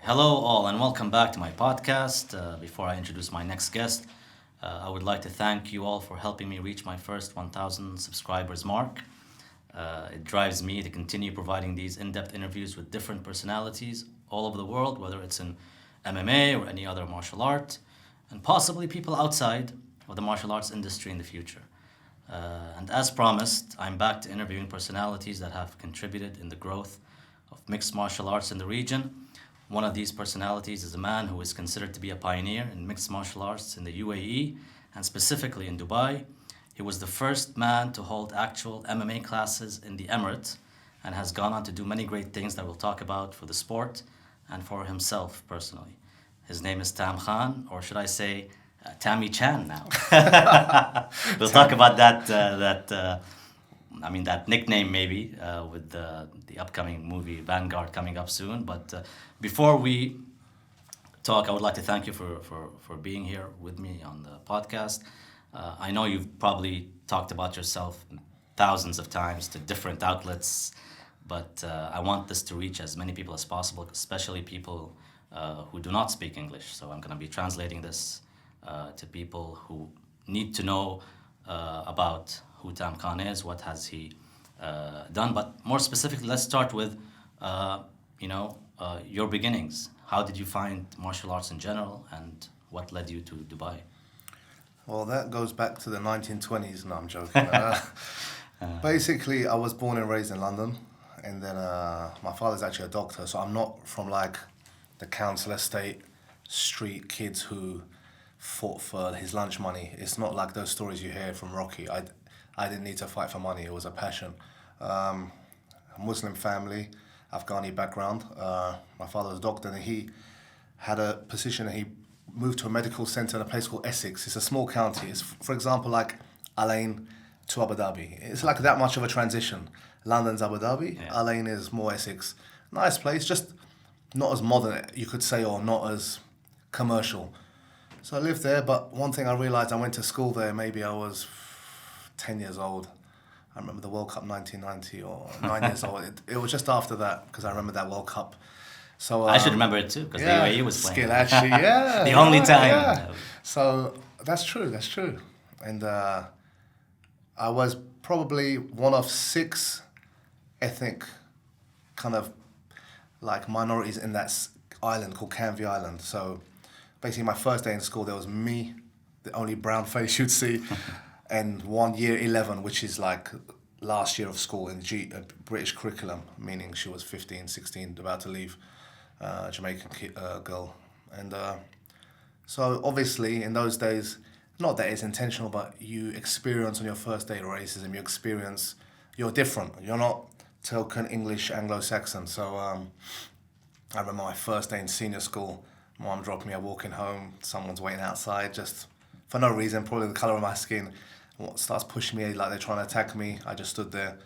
Hello, all, and welcome back to my podcast. Before I introduce my next guest, I would like to thank you all for helping me reach my first 1,000 subscribers mark. It drives me to continue providing these in-depth interviews with different personalities all over the world, whether it's in MMA or any other martial art, and possibly people outside of the martial arts industry in the future. And as promised, I'm back to interviewing personalities that have contributed in the growth of mixed martial arts in the region. One of these personalities is a man who is considered to be a pioneer in mixed martial arts in the UAE and specifically in Dubai. He was the first man to hold actual MMA classes in the Emirate and has gone on to do many great things that we'll talk about for the sport and for himself personally. His name is Tam Khan, or should I say Tammy Chan now. We'll talk about that nickname maybe with the upcoming movie Vanguard coming up soon. But before we talk, I would like to thank you for being here with me on the podcast. I know you've probably talked about yourself thousands of times to different outlets, but I want this to reach as many people as possible, especially people who do not speak English. So I'm going to be translating this to people who need to know about who Tam Khan is, what has he done. But more specifically, let's start with, your beginnings. How did you find martial arts in general, and what led you to Dubai? Well, that goes back to the 1920s. No, I'm joking. Basically, I was born and raised in London, and then my father's actually a doctor, so I'm not from like the council estate street kids who fought for his lunch money. It's not like those stories you hear from Rocky. I didn't need to fight for money. It was a passion. A Muslim family, Afghani background. My father was a doctor, and he had a position, and he moved to a medical centre in a place called Essex. It's a small county. It's, for example, like Al Ain to Abu Dhabi. It's like that much of a transition. London's Abu Dhabi, yeah. Al Ain is more Essex. Nice place, just not as modern, you could say, or not as commercial. So I lived there, but one thing I realised, I went to school there, maybe I was 10 years old. I remember the World Cup 1990 or 9 years old. It was just after that, because I remember that World Cup. So I should remember it too, because the UAE was playing. Skill, actually, yeah. The only time. Yeah. So that's true. And I was probably one of 6 ethnic kind of like minorities in that island called Canvey Island. So basically my first day in school, there was me, the only brown face you'd see, and one year 11, which is like last year of school in British curriculum, meaning she was 15, 16, about to leave. Jamaican girl. And so obviously in those days, not that it's intentional, but you experience on your first day racism, you're different. You're not token English Anglo-Saxon. So I remember my first day in senior school, mom dropped me, I'm walking home, someone's waiting outside just for no reason, probably the colour of my skin. Starts pushing me like they're trying to attack me. I just stood there.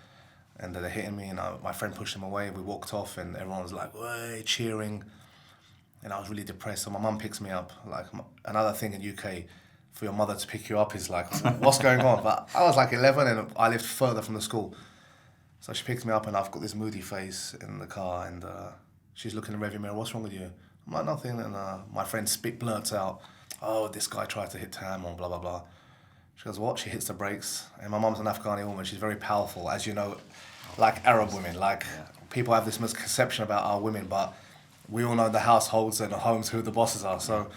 And they're hitting me, and my friend pushed him away. We walked off, and everyone was like, "Way!" cheering. And I was really depressed. So my mum picks me up. Like another thing in UK, for your mother to pick you up is like, what's going on? But I was like 11, and I lived further from the school. So she picks me up, and I've got this moody face in the car, and she's looking in the rearview mirror. What's wrong with you? I'm like, nothing. And my friend blurts out, "Oh, this guy tried to hit Tam," or blah blah blah. She goes, what? She hits the brakes. And my mum's an Afghani woman. She's very powerful, as you know, like Arab women. Like, people have this misconception about our women, but we all know the households and the homes who the bosses are. So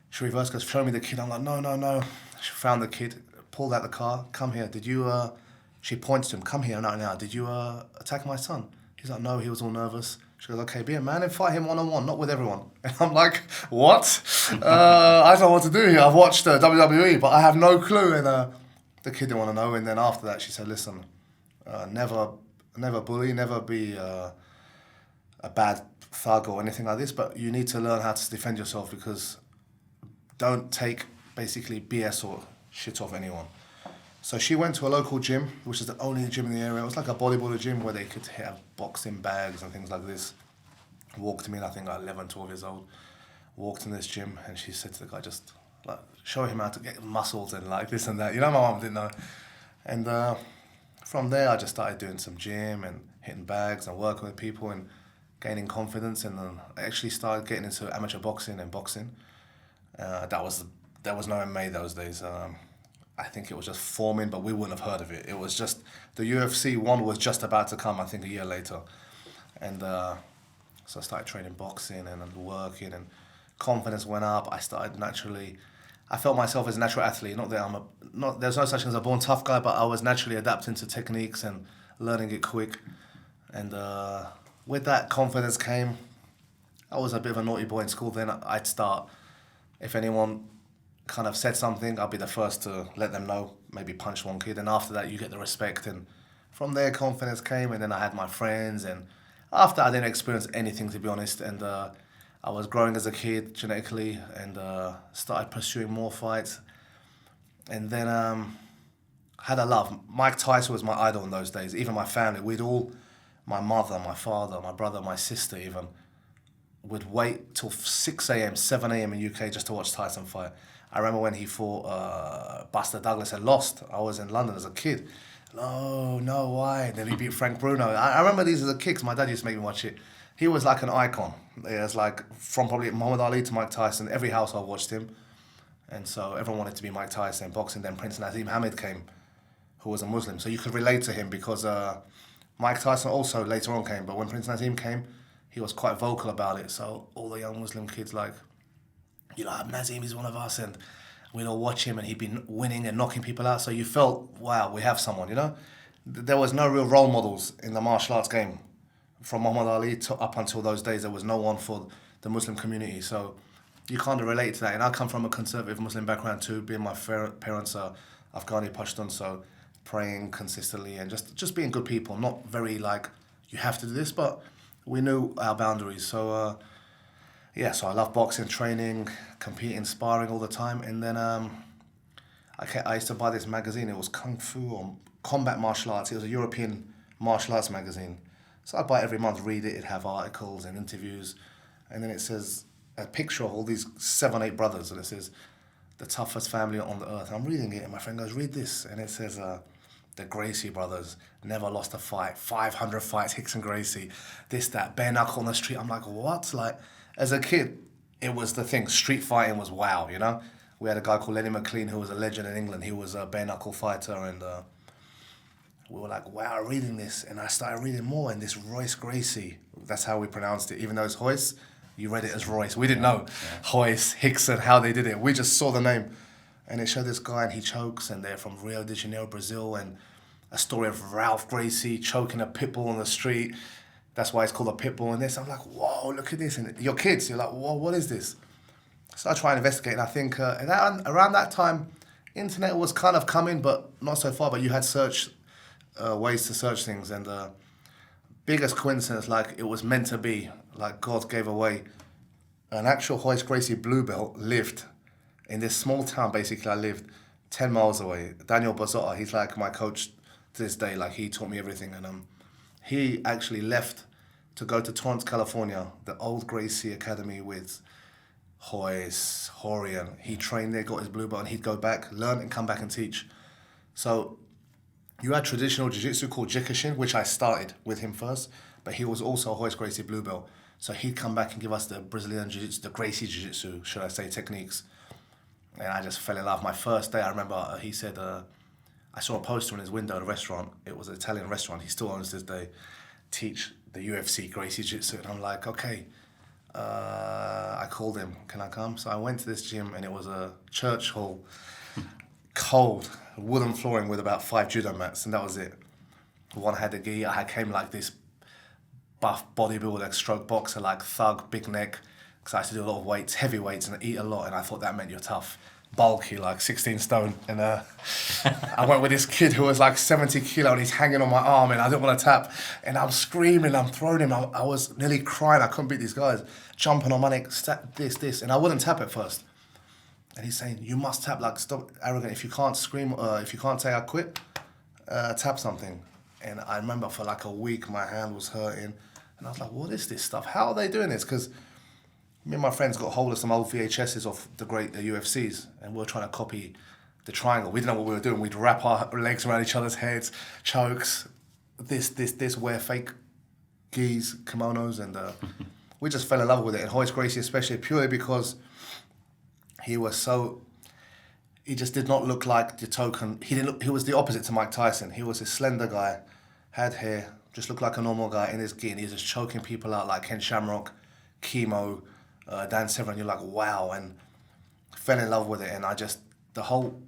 she reversed, goes, show me the kid. I'm like, no. She found the kid, pulled out the car. Come here. Did you, she points to him, come here now. Did you attack my son? He's like, no, he was all nervous. She goes, okay, be a man and fight him one-on-one, not with everyone. And I'm like, what? I don't know what to do here. I've watched WWE, but I have no clue. And the kid didn't want to know. And then after that, she said, listen, never bully, never be a bad thug or anything like this, but you need to learn how to defend yourself, because don't take basically BS or shit off anyone. So she went to a local gym, which is the only gym in the area. It was like a bodybuilder gym where they could have boxing bags and things like this. Walked me in, I think like 11, 12 years old. Walked in this gym, and she said to the guy, just like show him how to get muscles and like this and that. You know, my mum didn't know. And from there, I just started doing some gym and hitting bags and working with people. And gaining confidence, and then I actually started getting into amateur boxing and boxing. There was no MMA those days. I think it was just forming, but we wouldn't have heard of it. It was just, the UFC one was just about to come, I think a year later. And so I started training boxing and working, and confidence went up. I felt myself as a natural athlete. Not that there's no such thing as a born tough guy, but I was naturally adapting to techniques and learning it quick. And with that confidence came, I was a bit of a naughty boy in school then. I'd start, if anyone kind of said something, I'll be the first to let them know, maybe punch one kid, and after that you get the respect, and from there confidence came, and then I had my friends, and after I didn't experience anything, to be honest, and I was growing as a kid genetically, and started pursuing more fights, and then had a love. Mike Tyson was my idol in those days. Even my family, my mother, my father, my brother, my sister even, would wait till 6 a.m, 7 a.m. in UK just to watch Tyson fight. I remember when he fought Buster Douglas and lost. I was in London as a kid. No, why? Then he beat Frank Bruno. I remember these as a kid 'cause my dad used to make me watch it. He was like an icon. It was like from probably Muhammad Ali to Mike Tyson, every household watched him. And so everyone wanted to be Mike Tyson. Boxing, then Prince Naseem Hamed came, who was a Muslim. So you could relate to him because Mike Tyson also later on came. But when Prince Naseem came, he was quite vocal about it. So all the young Muslim kids Naseem is one of us, and we'd all watch him, and he'd be winning and knocking people out. So you felt, wow, we have someone, There was no real role models in the martial arts game. From Muhammad Ali up until those days, there was no one for the Muslim community. So you kind of relate to that. And I come from a conservative Muslim background too, being my parents are Afghani Pashtun, so praying consistently and just being good people. Not very you have to do this, but we knew our boundaries. So so I love boxing, training, competing, sparring all the time. And then I used to buy this magazine. It was Kung Fu or Combat Martial Arts. It was a European martial arts magazine. So I'd buy it every month, read it. It'd have articles and interviews. And then it says a picture of all these 7, 8 brothers. And it says, the toughest family on the earth. I'm reading it and my friend goes, read this. And it says, the Gracie brothers never lost a fight. 500 fights, Hicks and Gracie. This, that, bare knuckle on the street. I'm like, what? As a kid, it was the thing. Street fighting was wow, We had a guy called Lenny McLean who was a legend in England. He was a bare knuckle fighter, and we were like, wow, reading this. And I started reading more, and this Royce Gracie, that's how we pronounced it. Even though it's Royce, you read it as Royce. We didn't know Royce, Hickson, how they did it. We just saw the name. And it showed this guy, and he chokes, and they're from Rio de Janeiro, Brazil, and a story of Ralph Gracie choking a pit bull on the street. That's why it's called a pit bull and this. I'm like, whoa, look at this. And your kids, you're like, whoa, what is this? So I try and investigate. And I think around that time, internet was kind of coming, but not so far. But you had ways to search things. And biggest coincidence, it was meant to be. God gave away. An actual Royce Gracie blue belt lived in this small town, basically. I lived 10 miles away. Daniel Bozotta, he's my coach to this day. He taught me everything. And he actually left to go to Torrance, California, the old Gracie Academy with Royce, Horian. He trained there, got his blue belt, and he'd go back, learn, and come back and teach. So you had traditional jiu-jitsu called Jikishin, which I started with him first, but he was also a Royce Gracie blue belt. So he'd come back and give us the Brazilian jiu-jitsu, the Gracie jiu-jitsu, should I say, techniques. And I just fell in love. My first day, I remember he said, I saw a poster in his window at a restaurant. It was an Italian restaurant. He still owns this day. Teach the UFC Gracie Jiu-Jitsu. And I'm like, okay. I called him. Can I come? So I went to this gym, and it was a church hall, cold, wooden flooring with about 5 judo mats, and that was it. One had a gi. I came like this buff bodybuilder, stroke boxer, thug, big neck. Because I used to do a lot of weights, heavy weights, and eat a lot. And I thought that meant you're tough. Bulky, 16 stone, and I went with this kid who was 70 kilo, and he's hanging on my arm, and I didn't want to tap, and I'm screaming, I'm throwing him, I was nearly crying, I couldn't beat these guys, jumping on my neck, this, and I wouldn't tap at first, and he's saying, you must tap, stop arrogant, if you can't scream, if you can't say I quit, tap something. And I remember for a week, my hand was hurting, and I was like, what is this stuff, how are they doing this? Because me and my friends got hold of some old VHSs of the great UFCs, and we were trying to copy the triangle. We didn't know what we were doing. We'd wrap our legs around each other's heads, chokes, this, wear fake gis, kimonos, and we just fell in love with it. And Horace Gracie especially, purely because he just did not look like the token. He was the opposite to Mike Tyson. He was a slender guy, had hair, just looked like a normal guy in his gi, and he was just choking people out like Ken Shamrock, Chemo, Dan Severn. You're like, wow, and fell in love with it. And the whole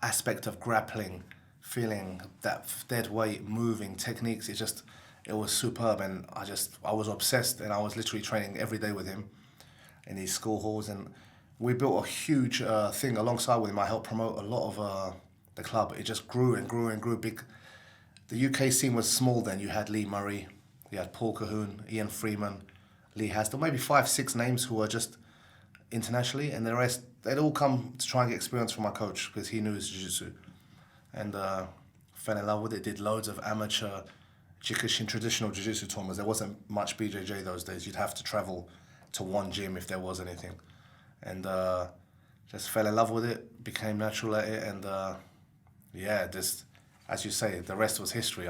aspect of grappling, feeling that dead weight, moving, techniques, it was superb. And I was obsessed, and I was literally training every day with him in these school halls. And we built a huge thing alongside with him. I helped promote a lot of the club. It just grew and grew and grew big. The UK scene was small then. You had Lee Murray, you had Paul Cahoon, Ian Freeman, Lee Hasdell, maybe 5-6 names who were just internationally, and the rest, they'd all come to try and get experience from my coach because he knew his jiu-jitsu. And fell in love with it, did loads of amateur Jikishin traditional jiu-jitsu tournaments. There wasn't much BJJ those days. You'd have to travel to one gym if there was anything. And just fell in love with it, became natural at it, and just, as you say, the rest was history.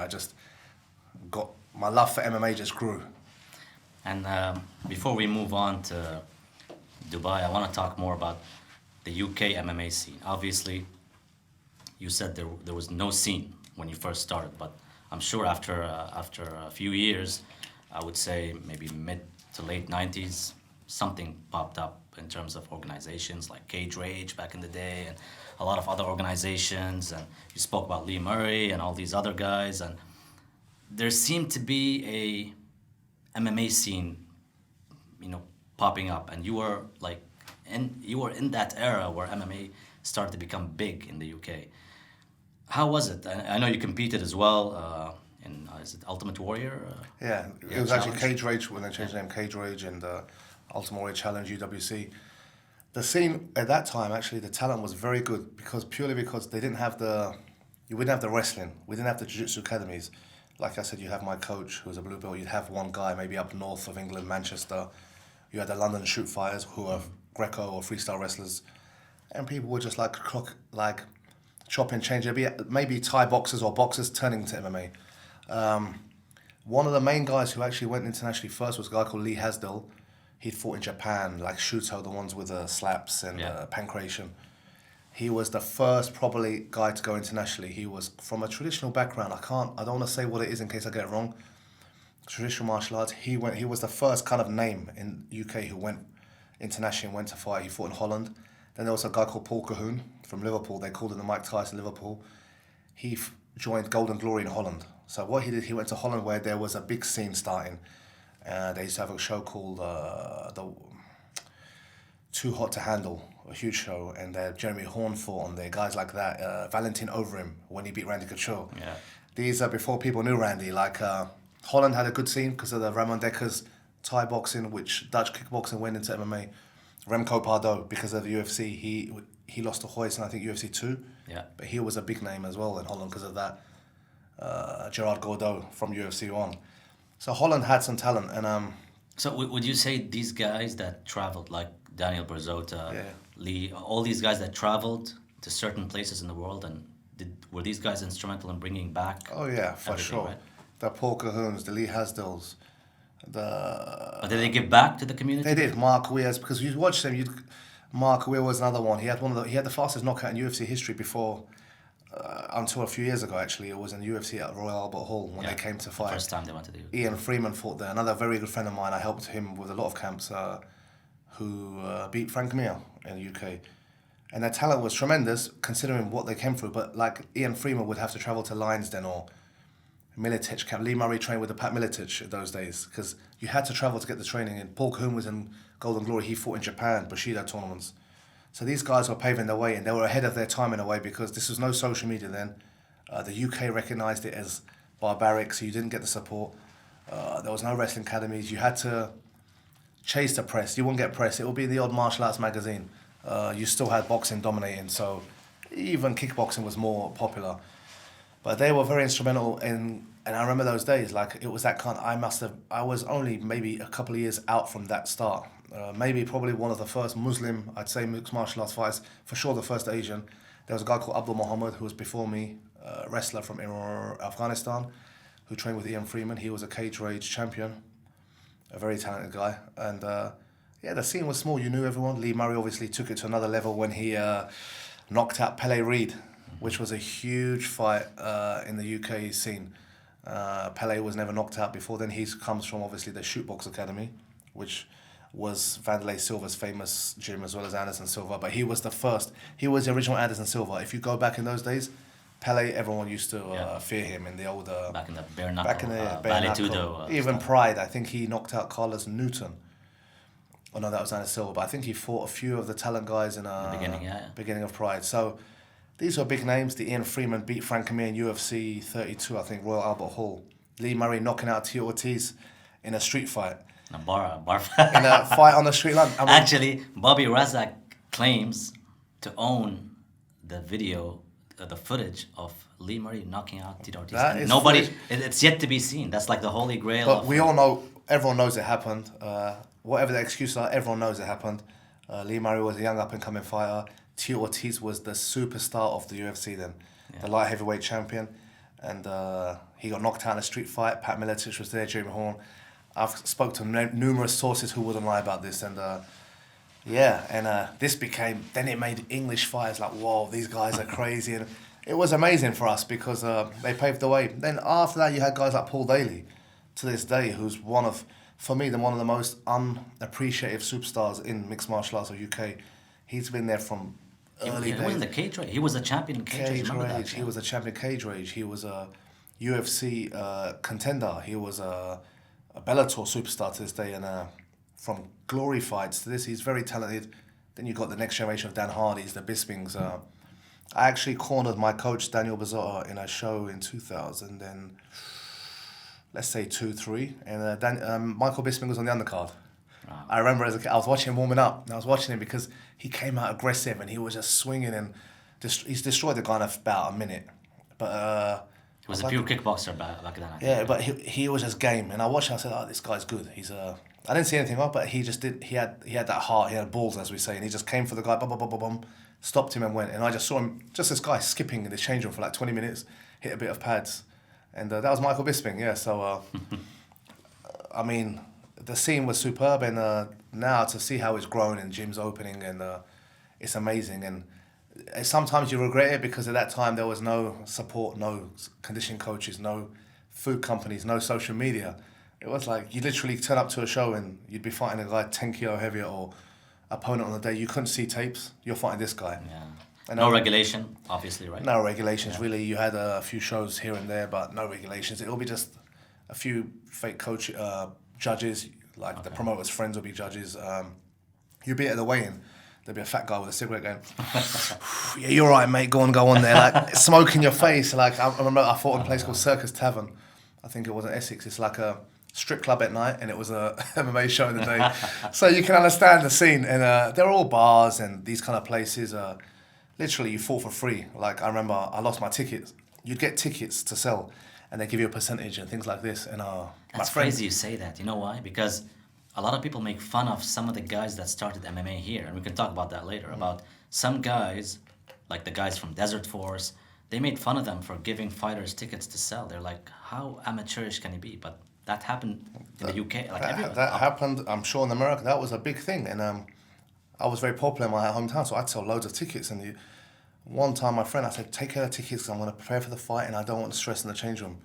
My love for MMA just grew. And before we move on to Dubai, I want to talk more about the UK MMA scene. Obviously, you said there was no scene when you first started, but I'm sure after a few years, I would say maybe mid to late 90s, something popped up in terms of organizations like Cage Rage back in the day, and a lot of other organizations. And you spoke about Lee Murray and all these other guys, and there seemed to be a MMA scene, popping up, and you were in that era where MMA started to become big in the UK. How was it? I know you competed as well in is it Ultimate Warrior? Yeah, it was actually Cage Rage when they changed the name, Cage Rage, and Ultimate Warrior Challenge, UWC. The scene at that time, actually, the talent was very good purely because they didn't have you wouldn't have the wrestling, we didn't have the jiu-jitsu academies. Like I said, you have my coach, who was a blue belt. You'd have one guy maybe up north of England, Manchester. You had the London Shoot Fighters, who are Greco or freestyle wrestlers, and people were just like chop and change. There'd be maybe Thai boxers or boxers turning to MMA. One of the main guys who actually went internationally first was a guy called Lee Hasdell. He'd fought in Japan, like Shuto, the ones with the slaps and pancration. He was the first probably guy to go internationally. He was from a traditional background. I don't want to say what it is in case I get it wrong. Traditional martial arts. He was the first kind of name in UK who went internationally, went to fight. He fought in Holland. Then there was a guy called Paul Cahoon from Liverpool. They called him the Mike Tyson Liverpool. He joined Golden Glory in Holland. So what he did, he went to Holland where there was a big scene starting. They used to have a show called Too Hot to Handle, a huge show, and Jeremy Horn fought on there, guys like that. Valentin Overeem, when he beat Randy Couture. Yeah. These are before people knew Randy. Holland had a good scene because of the Ramon Dekker's Thai boxing, which Dutch kickboxing went into MMA. Remco Pardo, because of the UFC, he lost to Hoist in I think UFC 2. Yeah. But he was a big name as well in Holland because of that. Gerard Gordeau from UFC 1. So Holland had some talent, and So would you say these guys that traveled, like Daniel Berzota, Lee, all these guys that traveled to certain places in the world, and were these guys instrumental in bringing back? Oh yeah, for sure. Right? The Paul Cahoons, the Lee Hasdells, But did they give back to the community? They did. Mark Weir's, because you watch them, Mark Weir was another one. He had the fastest knockout in UFC history before. Until a few years ago, actually, it was in UFC at Royal Albert Hall when they came to fight. First time they went to the UFC. Ian Freeman fought there. Another very good friend of mine. I helped him with a lot of camps. Who beat Frank Mir in the UK, and their talent was tremendous considering what they came through. But like Ian Freeman would have to travel to Lionsden or Militich camp. Lee Murray trained with the Pat Militich those days because you had to travel to get the training. And Paul Cahoon was in Golden Glory. He fought in Japan, Bushido tournaments. So these guys were paving the way, and they were ahead of their time in a way because this was no social media then. The UK recognised it as barbaric, so you didn't get the support. There was no wrestling academies. You had to chase the press. You wouldn't get press. It would be the odd martial arts magazine. You still had boxing dominating, so even kickboxing was more popular. But they were very instrumental in, and I remember those days, like it was that kind I was only maybe a couple of years out from that start. Probably one of the first Muslim, I'd say, mixed martial arts fighters, for sure the first Asian. There was a guy called Abdul Muhammad who was before me, wrestler from Afghanistan. who trained with Ian Freeman. He was a cage rage champion, a very talented guy. And yeah, the scene was small. You knew everyone. Lee Murray obviously took it to another level when he knocked out Pele Reid, which was a huge fight in the UK scene. Pele was never knocked out before then. He comes from obviously the Shootbox Academy, which was Vanderlei Silva's famous gym as well as Anderson Silva. But he was the first. He was the original Anderson Silva. If you go back in those days, Pele, everyone used to fear him in the old... back in the bare knuckle, back in the bare Vale knuckle. Tudo. Even Pride, I think he knocked out Carlos Newton. Oh no, that was Anderson Silva. But I think he fought a few of the talent guys in the beginning of Pride. So these were big names. The Ian Freeman beat Frank Mir in UFC 32, I think, Royal Albert Hall. Lee Murray knocking out Tito Ortiz in a street fight. A bar In a fight on the street line. I mean, actually, Bobby Razak claims to own the video, the footage of Lee Murray knocking out Tito Ortiz. That is nobody, footage. it's yet to be seen. That's like the holy grail. But we all know, everyone knows it happened. Whatever the excuses are, everyone knows it happened. Lee Murray was a young up-and-coming fighter. Tito Ortiz was the superstar of the UFC then, the light heavyweight champion. And he got knocked out in a street fight. Pat Miletich was there, Jeremy Horn. I've spoke to numerous sources who wouldn't lie about this. And this became, then it made English fighters like, whoa, these guys are crazy. And it was amazing for us because they paved the way. Then after that, you had guys like Paul Daly, to this day, who's one of the most unappreciated superstars in mixed martial arts of UK. He's been there from early days. He was in the cage rage. He was a champion in cage rage. He was a champion cage rage. He was a UFC contender. He was a Bellator superstar to this day. And from glory fights to this, he's very talented. Then you got the next generation of Dan Hardys, the Bispings. I actually cornered my coach, Daniel Bazzotta, in a show in 2000 and... let's say 2-3, and Michael Bisping was on the undercard. Wow. I remember as a kid, I was watching him warming up, and I was watching him because he came out aggressive and he was just swinging and he's destroyed the guy in about a minute. But he was a pure kickboxer back then. Yeah, but he was just game, and I watched him. I said, "Oh, this guy's good." I didn't see anything wrong, but he just did. He had that heart, he had balls, as we say, and he just came for the guy, stopped him and went. And I just saw him, just this guy skipping in the change room for like 20 minutes, hit a bit of pads. And that was Michael Bisping, yeah. So, I mean, the scene was superb, and now to see how it's grown and gyms opening, and it's amazing. And sometimes you regret it because at that time there was no support, no conditioning coaches, no food companies, no social media. It was like you literally turn up to a show and you'd be fighting a guy 10 kilo heavier or opponent on the day. You couldn't see tapes. You're fighting this guy. Yeah. And no regulation, obviously, right? No regulations, really. You had a few shows here and there, but no regulations. It'll be just a few fake coach judges, like the promoter's friends will be judges. You'd be at the weigh-in, there'd be a fat guy with a cigarette going, yeah, you're right, mate, go on there. Like, smoke in your face. Like, I remember I fought in a place called Circus Tavern. I think it was in Essex. It's like a strip club at night, and it was a MMA show in the day. So you can understand the scene. And they're all bars and these kind of places. Literally, you fought for free. Like, I remember I lost my tickets. You'd get tickets to sell, and they give you a percentage and things like this. And that's crazy you say that. You know why? Because a lot of people make fun of some of the guys that started MMA here, and we can talk about that later, about some guys, like the guys from Desert Force, they made fun of them for giving fighters tickets to sell. They're like, how amateurish can it be? But that happened in the UK. Like that happened, I'm sure, in America. That was a big thing. And I was very popular in my hometown, so I'd sell loads of tickets. And one time, my friend, I said, take care of the tickets because I'm going to prepare for the fight and I don't want the stress in the change room.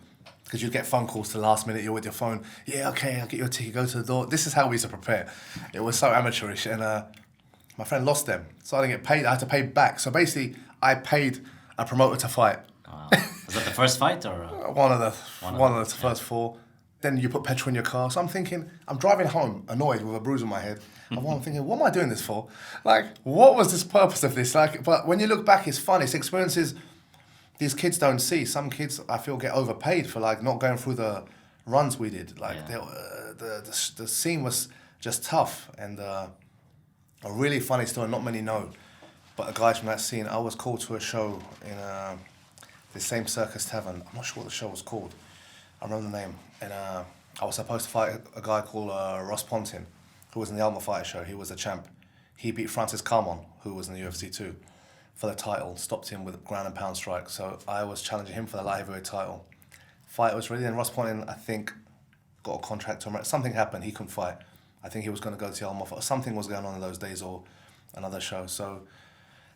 Because you get phone calls to the last minute, you're with your phone. Yeah, okay, I'll get you a ticket, go to the door. This is how we used to prepare. It was so amateurish. And my friend lost them. So I didn't get paid. I had to pay back. So basically, I paid a promoter to fight. Wow. Was that the first fight? Or one of the first four. Then you put petrol in your car. So I'm thinking, I'm driving home annoyed with a bruise on my head. And I'm thinking, what am I doing this for? Like, what was this purpose of this? Like, but when you look back, it's fun. It's experiences these kids don't see. Some kids, I feel, get overpaid for like not going through the runs we did. Like the scene was just tough, and a really funny story. Not many know, but a guy from that scene. I was called to a show in the same Circus Tavern. I'm not sure what the show was called. I remember the name, and I was supposed to fight a guy called Ross Pontin, who was in the Ultimate Fighter show. He was a champ. He beat Francis Carmon, who was in the UFC too, for the title. Stopped him with a ground and pound strike. So I was challenging him for the light heavyweight title. fight was ready, and Ross Ponting, I think, got a contract to America. Something happened, he couldn't fight. I think he was going to go to Yalmouth, or something was going on in those days, or another show. So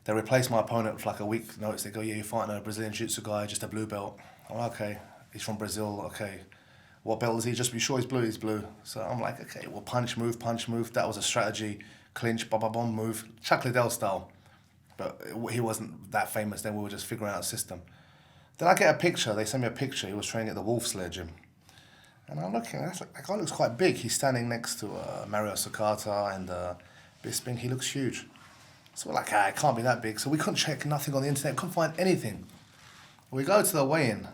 they replaced my opponent for like a week notice. They go, yeah, you're fighting a Brazilian jiu-jitsu guy, just a blue belt. I'm like, okay, he's from Brazil, okay. What belt is he? Just be sure he's blue, he's blue. So I'm like, okay, well, punch, move. That was a strategy. Clinch, bomb, move. Chuck Liddell style. But he wasn't that famous then, we were just figuring out a system. Then I get a picture, they send me a picture, he was training at the Wolf's Lair gym. And I'm looking, that guy looks quite big. He's standing next to Mario Sakata and Bisping, he looks huge. So we're like, it can't be that big. So we couldn't check nothing on the internet, couldn't find anything. We go to the weigh-in,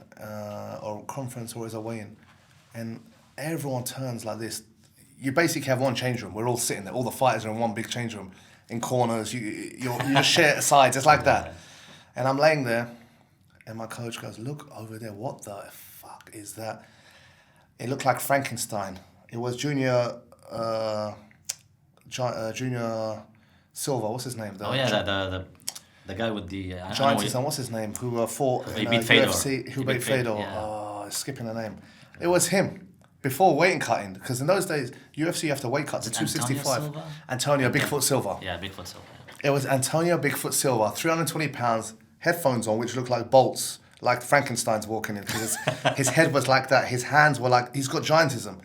or conference, or is a weigh-in, and everyone turns like this. You basically have one change room. We're all sitting there. All the fighters are in one big change room, in corners. You share sides. It's like that. And I'm laying there, and my coach goes, "Look over there. What the fuck is that?" It looked like Frankenstein. It was Junior Silva. What's his name? The guy with the Giant son. What's his name? Who fought in UFC? Who beat Fedor? Yeah. Oh, skipping the name. It was him. Before weight cutting, because in those days, UFC you have to weight cut to 265. Antonio Bigfoot Silva. Yeah, Bigfoot Silva. It was Antonio Bigfoot Silva, 320 pounds, headphones on, which looked like bolts, like Frankenstein's walking in, because his head was like that, his hands were like, he's got giantism.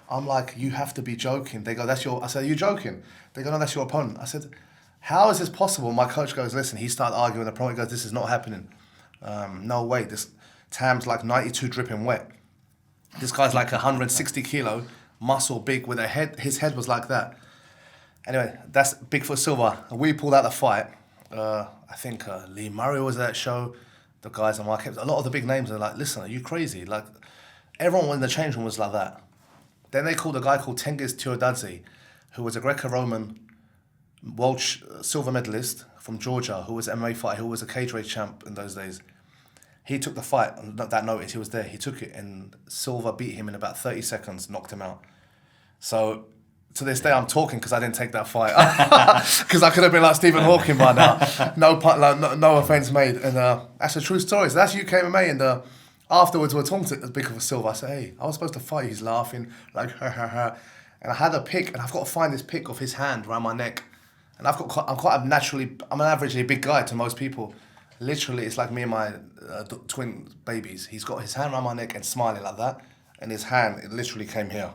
I'm like, you have to be joking. They go, I said, are you joking? They go, no, that's your opponent. I said, how is this possible? My coach goes, listen, he started arguing, the promoter goes, this is not happening. No way, this Tam's like 92 dripping wet. This guy's like 160 kilo, muscle big with a head. His head was like that. Anyway, that's Bigfoot Silva. We pulled out the fight. I think Lee Murray was at that show. The guys on market. A lot of the big names are like, listen, are you crazy? Like, everyone in the change room was like that. Then they called a guy called Tengiz Turadadze, who was a Greco-Roman world silver medalist from Georgia, who was an MMA fighter, who was a cage rage champ in those days. He took the fight, on that notice, he was there, he took it, and Silva beat him in about 30 seconds, knocked him out. So, to this day, I'm talking because I didn't take that fight. Because I could have been like Stephen Hawking by now. No offence made. And that's a true story. So that's UK MMA, and afterwards we're talking to Bigfoot Silva. I said, hey, I was supposed to fight. He's laughing, like, ha, ha, ha. And I had a pic, and I've got to find this pic of his hand around my neck. And I'm an averagely big guy to most people. Literally, it's like me and my twin babies. He's got his hand around my neck and smiling like that, and his hand, it literally came here.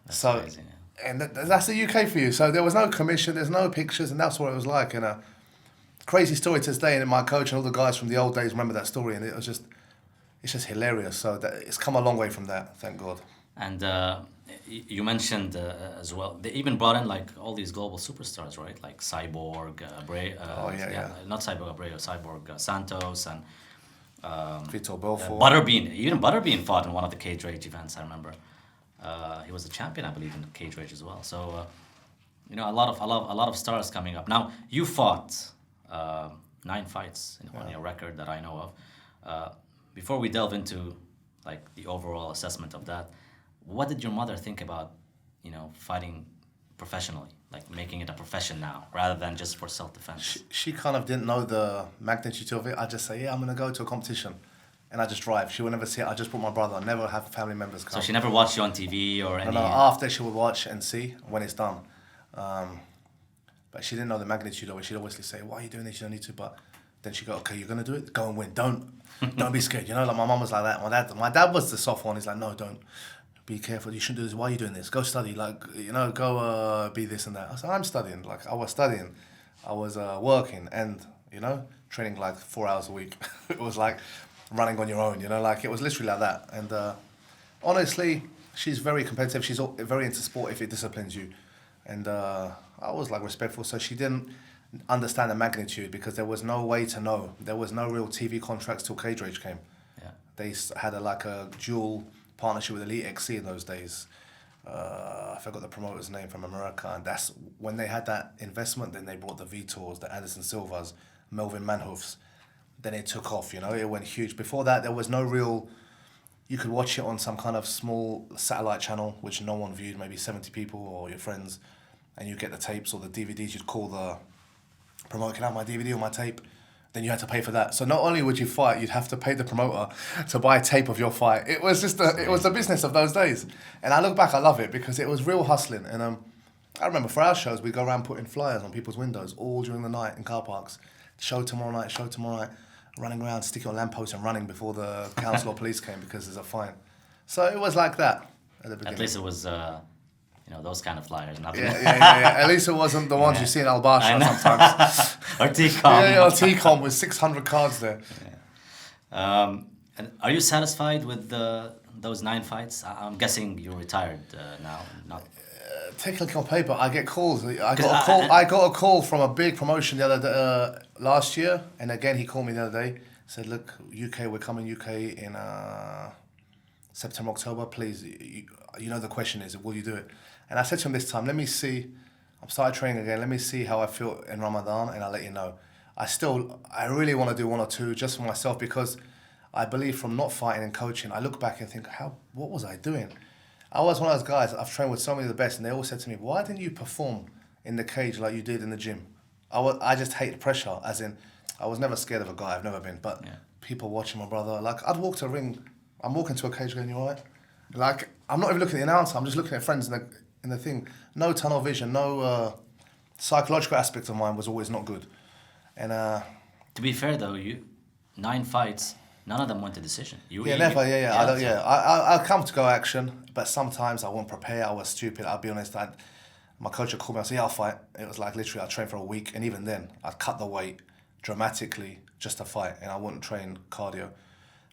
That's so, crazy, yeah. And that's the UK for you. So there was no commission, there's no pictures, and that's what it was like. And a crazy story to this day. And my coach and all the guys from the old days remember that story, and it's just hilarious. So it's come a long way from that, thank God. And you mentioned as well, they even brought in like all these global superstars, right? Like Cyborg, not Cyborg Abreu, Cyborg Santos, and Vitor Belfort. Butterbean. Even Butterbean fought in one of the cage rage events, I remember. He was a champion, I believe, in cage rage as well. So, a lot of stars coming up. Now, you fought 9 fights on your record that I know of. Before we delve into like the overall assessment of that, what did your mother think about, fighting professionally, like making it a profession now, rather than just for self-defense? She kind of didn't know the magnitude of it. I just say, I'm going to go to a competition, and I just drive. She would never see it. I just brought my brother. I never have family members come. So she never watched you on TV or any... No, after she would watch and see when it's done. But she didn't know the magnitude of it. She'd obviously say, why are you doing this? You don't need to. But then she'd go, okay, you're going to do it? Go and win. Don't be scared. Like my mum was like that. My dad was the soft one. He's like, no, don't. Be careful, you shouldn't do this. Why are you doing this? Go study, go be this and that. I said, I'm studying. Like, I was studying. I was working and, training like 4 hours a week. It was like running on your own, like it was literally like that. And honestly, she's very competitive. She's very into sport if it disciplines you. And I was like respectful. So she didn't understand the magnitude because there was no way to know. There was no real TV contracts till Cage Rage came. Yeah. They had a dual partnership with Elite XC in those days. I forgot the promoter's name from America, and that's when they had that investment. Then they brought the Vitors, the Anderson Silvas, Melvin Manhoefs. Then it took off, it went huge. Before that, there was no real. You could watch it on some kind of small satellite channel, which no one viewed, maybe 70 people or your friends, and you get the tapes or the DVDs. You'd call the promoter, can I have my DVD or my tape? then you had to pay for that. So not only would you fight, you'd have to pay the promoter to buy a tape of your fight. It was just it was the business of those days. And I look back, I love it because it was real hustling. And I remember for our shows, we'd go around putting flyers on people's windows all during the night in car parks. Show tomorrow night, running around, sticking on lampposts and running before the council or police came because there's a fine. So it was like that at the beginning. At least it was, those kind of flyers. Nothing. Yeah. At least it wasn't the ones you see in Al Basha sometimes. Or TCOM. Or TCOM with 600 cards there. Yeah. And are you satisfied with those 9 fights? I'm guessing you're retired now. Not. Technically on paper, I get calls. I got a call from a big promotion the other last year, and again he called me the other day. Said, "Look, UK, we're coming UK in September, October. Please, you know the question is, will you do it?" And I said to him this time, "Let me see. I'm started training again. Let me see how I feel in Ramadan, and I'll let you know." I really want to do 1 or 2 just for myself because I believe from not fighting and coaching, I look back and think, what was I doing? I was one of those guys, I've trained with so many of the best, and they all said to me, "Why didn't you perform in the cage like you did in the gym?" I just hate the pressure, as in, I was never scared of a guy, I've never been, but people watching my brother, like, I'd walk to a ring, I'm walking to a cage going, "You alright?" Like, I'm not even looking at the announcer, I'm just looking at friends in the thing. No tunnel vision, no psychological aspect of mine was always not good. And to be fair though, 9 fights, none of them went to decision. I'll come to go action, but sometimes I won't prepare. I was stupid. I'll be honest. My coach would call me. I said, "Yeah, I'll fight." It was like literally, I'd train for a week, and even then, I'd cut the weight dramatically just to fight, and I wouldn't train cardio.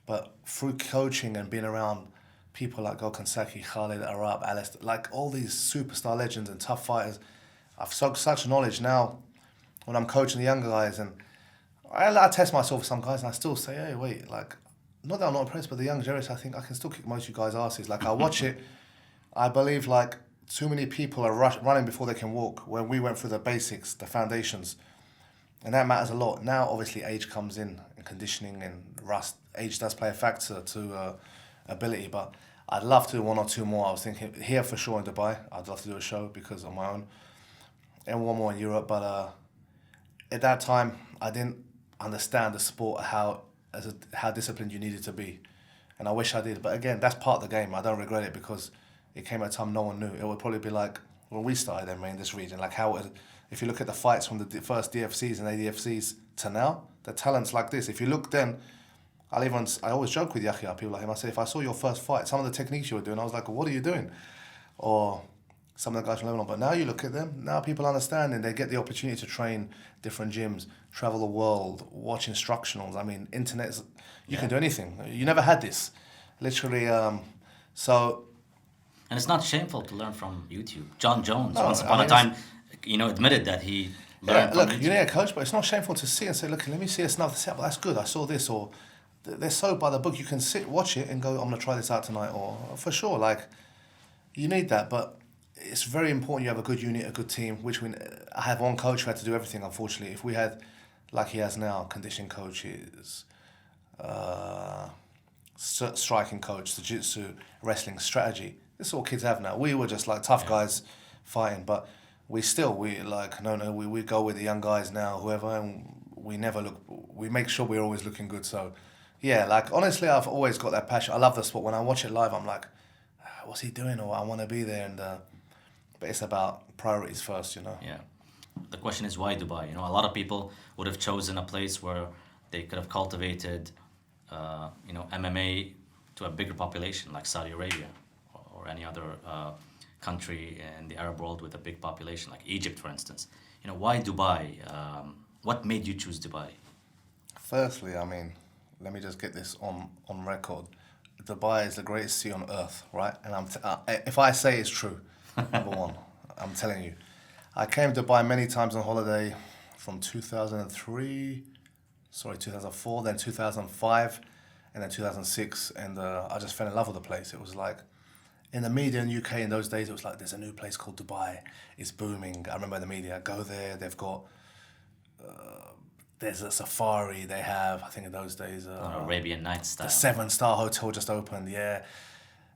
But through coaching and being around people like Gokhan Saki, Khalid, Arab, Alistair, like all these superstar legends and tough fighters, I've such knowledge now when I'm coaching the younger guys, and I test myself with some guys, and I still say, "Hey, wait, like." Not that I'm not impressed, but the young generation, I think I can still kick most of you guys' asses. Like, I watch it, I believe, like, too many people are running before they can walk, when we went through the basics, the foundations, and that matters a lot. Now, obviously, age comes in, and conditioning and rust. Age does play a factor to ability, but I'd love to do 1 or 2 more. I was thinking, here for sure in Dubai, I'd love to do a show because on my own, and 1 more in Europe, but at that time, I didn't understand the sport, how disciplined you needed to be, and I wish I did. But again, that's part of the game. I don't regret it because it came at a time no one knew. It would probably be like when we started MMA in this region, like how if you look at the fights from the first DFCs and ADFCs to now, the talents like this. If you look then, I always joke with Yahya, people like him. I say, if I saw your first fight, some of the techniques you were doing, I was like, "What are you doing?" Or some of the guys from Lebanon. But now you look at them, now people understand and they get the opportunity to train different gyms, travel the world, watch instructionals. I mean, internet, you can do anything. You never had this. Literally, so... And it's not shameful to learn from YouTube. John Jones, once upon a time, admitted that he learned from YouTube. You need a coach, but it's not shameful to see and say, "Look, let me see another set. Well, that's good, I saw this." Or they're so by the book, you can sit, watch it and go, "I'm going to try this out tonight." Or for sure, like, you need that, but it's very important you have a good unit, a good team, I have one coach who had to do everything, unfortunately. If we had, like he has now, conditioning coaches, striking coach, jiu-jitsu, wrestling, strategy, this is all kids have now. We were just like tough guys fighting, but we go with the young guys now, whoever, and we make sure we're always looking good. So yeah, like honestly, I've always got that passion. I love the sport. When I watch it live, I'm like, what's he doing? Or I want to be there. But it's about priorities first, Yeah. The question is, why Dubai? A lot of people would have chosen a place where they could have cultivated, MMA to a bigger population, like Saudi Arabia or any other country in the Arab world with a big population, like Egypt, for instance. Why Dubai? What made you choose Dubai? Firstly, I mean, let me just get this on record. Dubai is the greatest city on earth, right? And if I say it's true, number one, I'm telling you. I came to Dubai many times on holiday from 2004, then 2005, and then 2006, and I just fell in love with the place. It was like, in the media in the UK in those days, it was like, there's a new place called Dubai, it's booming. I remember the media, go there, they've got, there's a safari, they have, I think in those days... Arabian Nights style. The 7-star hotel just opened, yeah.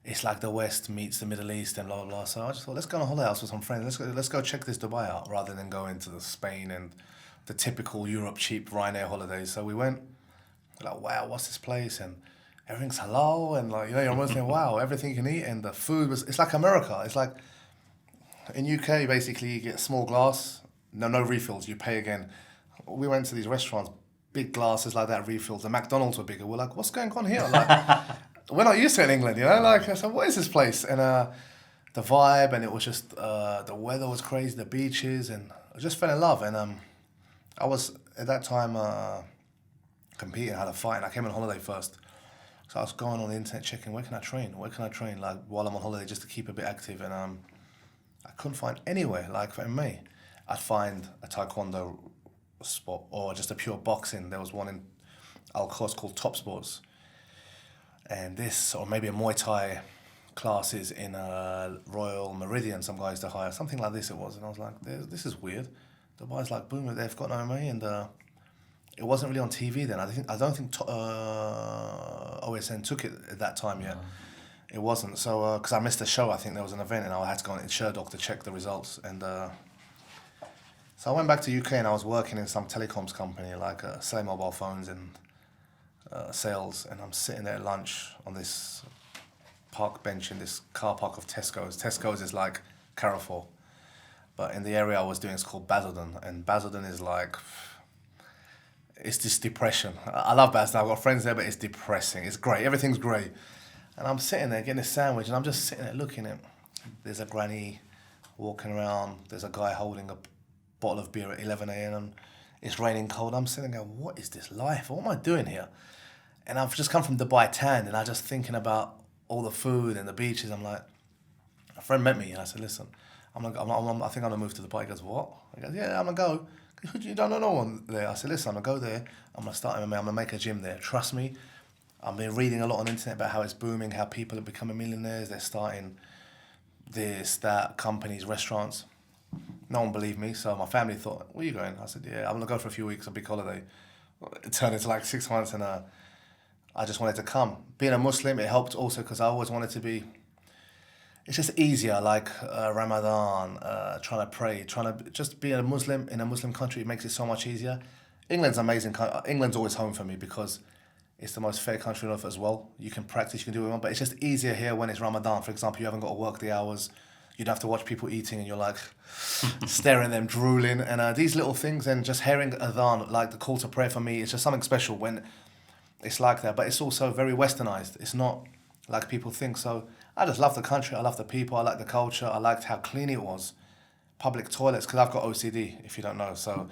It's like the West meets the Middle East and blah, blah, blah. So I just thought, let's go on a holiday house with some friends. Let's go check this Dubai out rather than go into the Spain and the typical Europe cheap Ryanair holidays. So we went, like, wow, what's this place? And everything's halal, and like, you know, you're almost thinking, wow, everything you can eat, and the food was, it's like America. It's like, in UK, basically, you get a small glass, no refills, you pay again. We went to these restaurants, big glasses like that, refills. The McDonald's were bigger. We're like, what's going on here? Like, we're not used to it in England, you know? Like, I said, what is this place? And the vibe, and it was just, the weather was crazy, the beaches, and I just fell in love. And I was, at that time, competing, I had a fight, and I came on holiday first. So I was going on the internet checking, where can I train, like, while I'm on holiday, just to keep a bit active. And I couldn't find anywhere, like, for MMA. I'd find a taekwondo spot, or just a pure boxing. There was one in Al Khos called Top Sports. And this, or maybe a Muay Thai classes in Royal Meridian, some guys to hire, something like this it was. And I was like, this is weird. Dubai's like, boom, they've got no MMA, and it wasn't really on TV then. I don't think OSN took it at that time yet. It wasn't. So, because I missed a show, I think there was an event, and I had to go in Sherdog to check the results. And so I went back to UK, and I was working in some telecoms company, like selling mobile phones and sales. And I'm sitting there at lunch on this park bench in this car park of Tesco's. Tesco's is like Carrefour. But in the area I was doing, it's called Basildon. And Basildon is like, it's this depression. I love Basildon. I've got friends there, but it's depressing. It's great. Everything's great. And I'm sitting there getting a sandwich, and I'm just sitting there looking at, there's a granny walking around. There's a guy holding a bottle of beer at 11 a.m. and it's raining cold. I'm sitting there going, what is this life? What am I doing here? And I've just come from Dubai tanned, and I'm just thinking about all the food and the beaches. I'm like, a friend met me, and I said, listen, I think I'm gonna move to Dubai. He goes, what? He goes, yeah, I'm gonna go. You don't know no one there. I said, listen, I'm gonna go there. I'm gonna start MMA. I'm gonna make a gym there. Trust me. I've been reading a lot on the internet about how it's booming, how people are becoming millionaires. They're starting this, that, companies, restaurants. No one believed me, so my family thought, where are you going? I said, yeah, I'm gonna go for a few weeks, a big holiday. It turned into like 6 months, and I just wanted to come. Being a Muslim, it helped also because I always wanted to be, it's just easier, like Ramadan, trying to pray, trying to just be a Muslim in a Muslim country, it makes it so much easier. England's amazing. England's always home for me because it's the most fair country on earth as well. You can practice, you can do what you want, but it's just easier here when it's Ramadan. For example, you haven't got to work the hours. You don't have to watch people eating, and you're like staring at them, drooling. And these little things, and just hearing adhan, like the call to prayer for me, it's just something special when it's like that. But it's also very westernized. It's not like people think. So I just love the country. I love the people. I like the culture. I liked how clean it was. Public toilets, because I've got OCD, if you don't know. So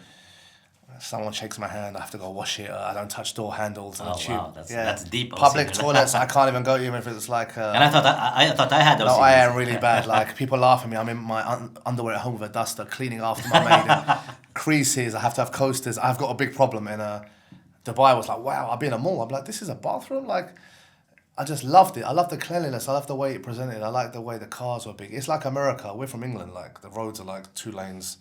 someone shakes my hand, I have to go wash it. I don't touch door handles on the tube. Wow, that's deep. Public toilets, I can't even go, even if it's like. And I thought I had those. No, I am really bad. Like, people laugh at me. I'm in my underwear at home with a duster, cleaning after my maid. And creases. I have to have coasters. I've got a big problem. And Dubai was like, wow. I've been in a mall. I'm like, this is a bathroom. Like, I just loved it. I love the cleanliness. I love the way it presented. I like the way the cars were big. It's like America. We're from England. Like, the roads are like 2 lanes.